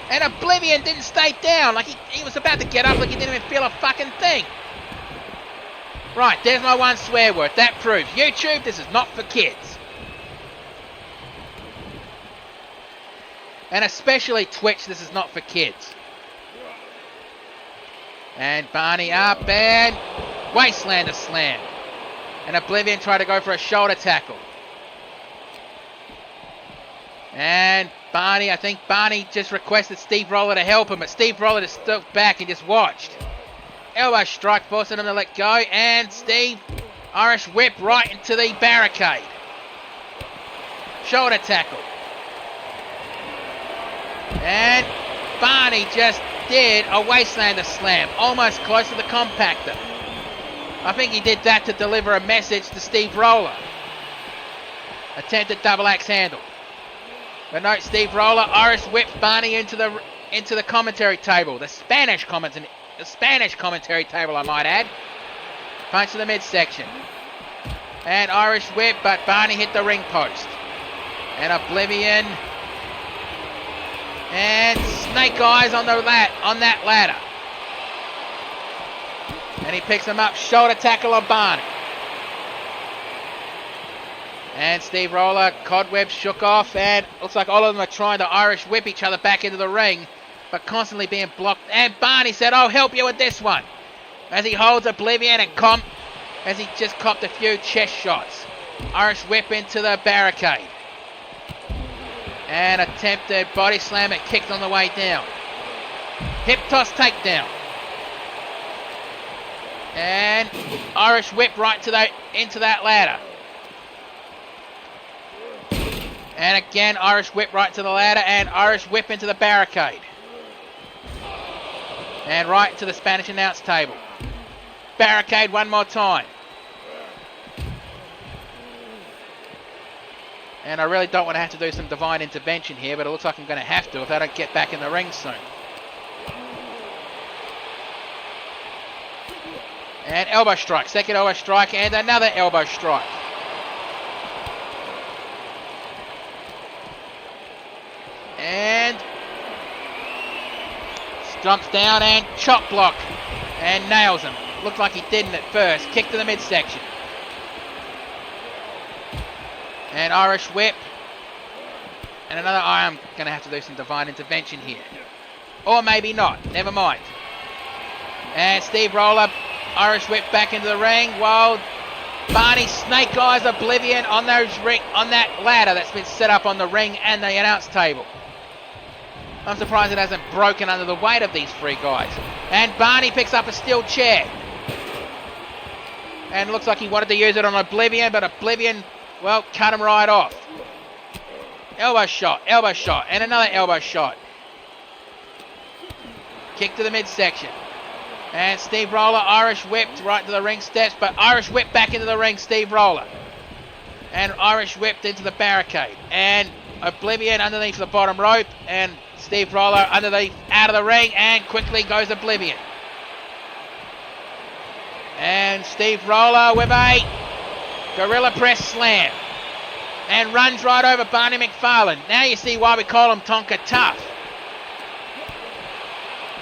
And Oblivion didn't stay down. Like he was about to get up like he didn't even feel a fucking thing. Right, there's my one swear word. That proves YouTube, this is not for kids. And especially Twitch, this is not for kids. And Barney up, and Wastelander slam. And Oblivion tried to go for a shoulder tackle. And Barney, I think Barney just requested Steve Roller to help him, but Steve Roller just stood back and just watched. Elbow strike, forcing him to let go, and Steve, Irish whip right into the barricade. Shoulder tackle. And Barney just did a Wastelander slam, almost close to the compactor. I think he did that to deliver a message to Steve Roller. Attempted double axe handle. But no, Steve Roller Irish whipped Barney into the commentary table, the Spanish commentary table, I might add. Punch to the midsection. And Irish whip, but Barney hit the ring post. And Oblivion. And snake eyes on that ladder. And he picks him up, shoulder tackle on Barney. And Steve Roller, cobwebs shook off, and looks like all of them are trying to Irish whip each other back into the ring, but constantly being blocked. And Barney said, I'll help you with this one. As he holds Oblivion and as he just copped a few chest shots. Irish whip into the barricade. And attempted body slam, it kicked on the way down. Hip toss takedown. And Irish whip right into that ladder. And again, Irish whip right to the ladder, and Irish whip into the barricade. And right to the Spanish announce table. Barricade one more time. And I really don't want to have to do some divine intervention here, but it looks like I'm going to have to if I don't get back in the ring soon. And elbow strike, second elbow strike, and another elbow strike. And stomps down and chop block and nails him. Looked like he didn't at first. Kick to the midsection. And Irish whip. And another, I'm going to have to do some divine intervention here. Or maybe not. Never mind. And Steve Roller, Irish whip back into the ring while Barney snake eyes Oblivion on that ladder that's been set up on the ring and the announce table. I'm surprised it hasn't broken under the weight of these three guys. And Barney picks up a steel chair. And looks like he wanted to use it on Oblivion, but Oblivion, well, cut him right off. Elbow shot, and another elbow shot. Kick to the midsection. And Steve Roller, Irish whipped right to the ring steps, but Irish whipped back into the ring, Steve Roller. And Irish whipped into the barricade. And Oblivion underneath the bottom rope, and Steve Roller underneath, out of the ring, and quickly goes Oblivion. And Steve Roller with a gorilla press slam. And runs right over Barney McFarlane. Now you see why we call him Tonka Tough.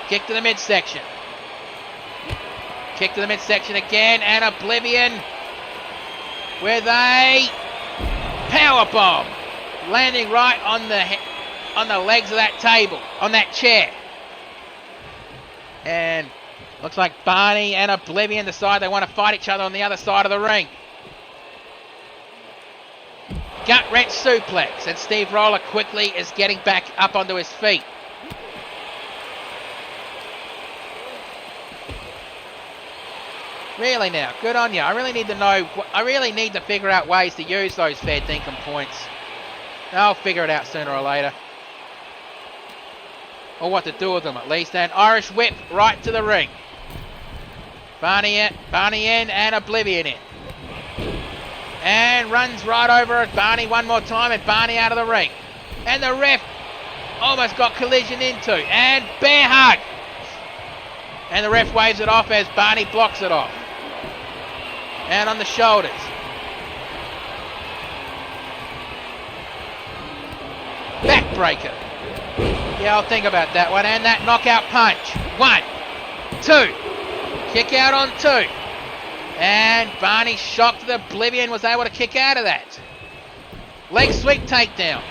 Kick to the midsection. Kick to the midsection again, and Oblivion with a powerbomb. Landing right on the legs of that table, on that chair. And looks like Barney and Oblivion decide they want to fight each other on the other side of the ring. Gut wrench suplex, and Steve Roller quickly is getting back up onto his feet. Really now, good on you. I really need to figure out ways to use those fair dinkum points. I'll figure it out sooner or later. Or what to do with them at least. And Irish whip right to the ring. Barney in and Oblivion in. And runs right over at Barney one more time, and Barney out of the ring. And the ref almost got collision into. And bear hug. And the ref waves it off as Barney blocks it off. And on the shoulders. Backbreaker. Yeah, I'll think about that one. And that knockout punch. 1, 2. Kick out on 2. And Barney, shocked that Oblivion was able to kick out of that. Leg sweep takedown.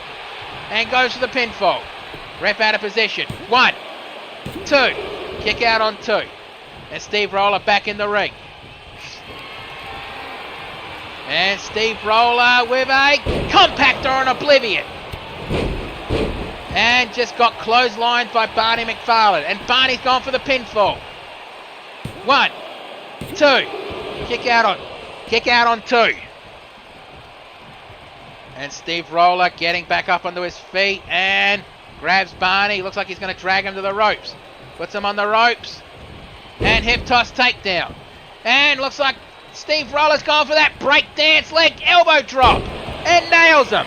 And goes for the pinfall. Ref out of position. 1, 2. Kick out on 2. And Steve Roller back in the ring. And Steve Roller with a compactor on Oblivion. And just got clotheslined by Barney McFarlane. And Barney's gone for the pinfall. 1, 2. Kick out on 2. And Steve Roller getting back up onto his feet and grabs Barney. Looks like he's going to drag him to the ropes. Puts him on the ropes. And hip toss takedown. And looks like Steve Roller's gone for that breakdance leg elbow drop. And nails him.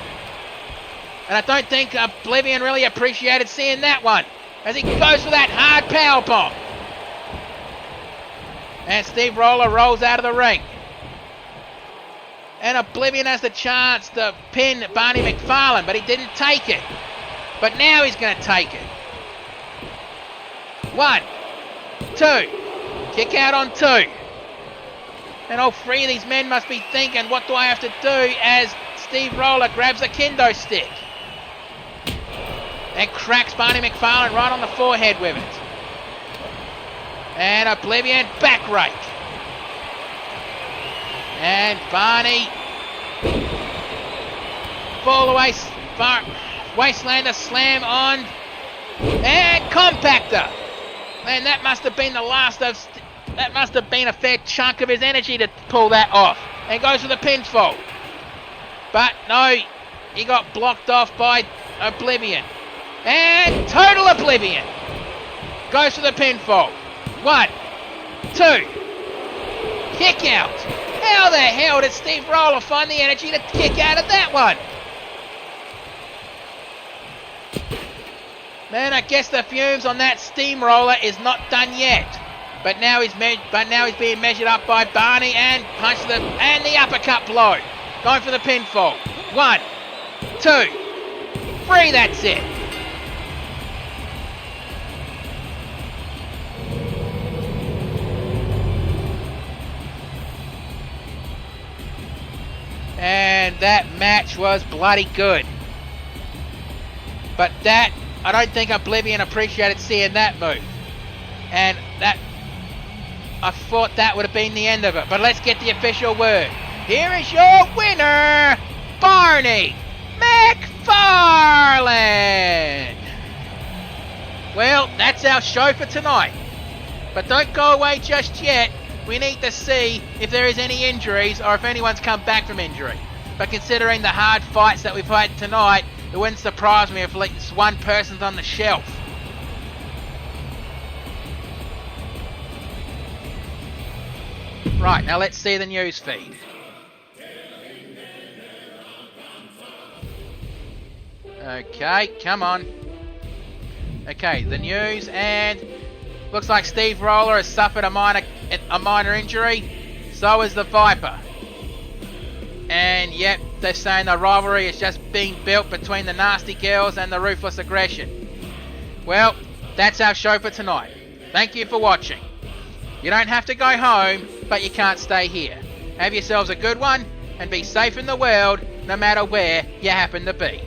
And I don't think Oblivion really appreciated seeing that one, as he goes for that hard powerbomb. And Steve Roller rolls out of the ring. And Oblivion has the chance to pin Barney McFarlane, but he didn't take it. But now he's going to take it. 1, 2. Kick out on 2. And all 3 of these men must be thinking, what do I have to do, as Steve Roller grabs a kendo stick. And cracks Barney McFarlane right on the forehead with it. And Oblivion back rake. And Barney fall away, Wastelander slam on, and compactor. Man, that must have been the last of, that must have been a fair chunk of his energy to pull that off. And goes for the pinfall. But no, he got blocked off by Oblivion. And total Oblivion goes for the pinfall. 1, 2, kick out. How the hell did Steve Roller find the energy to kick out of that one? Man, I guess the fumes on that steamroller is not done yet. But now he's being measured up by Barney and punched and the uppercut blow. Going for the pinfall. 1, 2, 3, that's it. And that match was bloody good. But that, I don't think Oblivion appreciated seeing that move. And that, I thought that would have been the end of it. But let's get the official word. Here is your winner, Barney McFarlane. Well, that's our show for tonight. But don't go away just yet. We need to see if there is any injuries or if anyone's come back from injury. But considering the hard fights that we've had tonight, it wouldn't surprise me if at least one person's on the shelf. Right, now let's see the news feed. Okay, come on. Okay, the news, and looks like Steve Roller has suffered a minor injury. So is the Viper. And yep, they're saying the rivalry is just being built between the Nasty Girls and the Ruthless Aggression. Well, that's our show for tonight. Thank you for watching. You don't have to go home, but you can't stay here. Have yourselves a good one, and be safe in the world, no matter where you happen to be.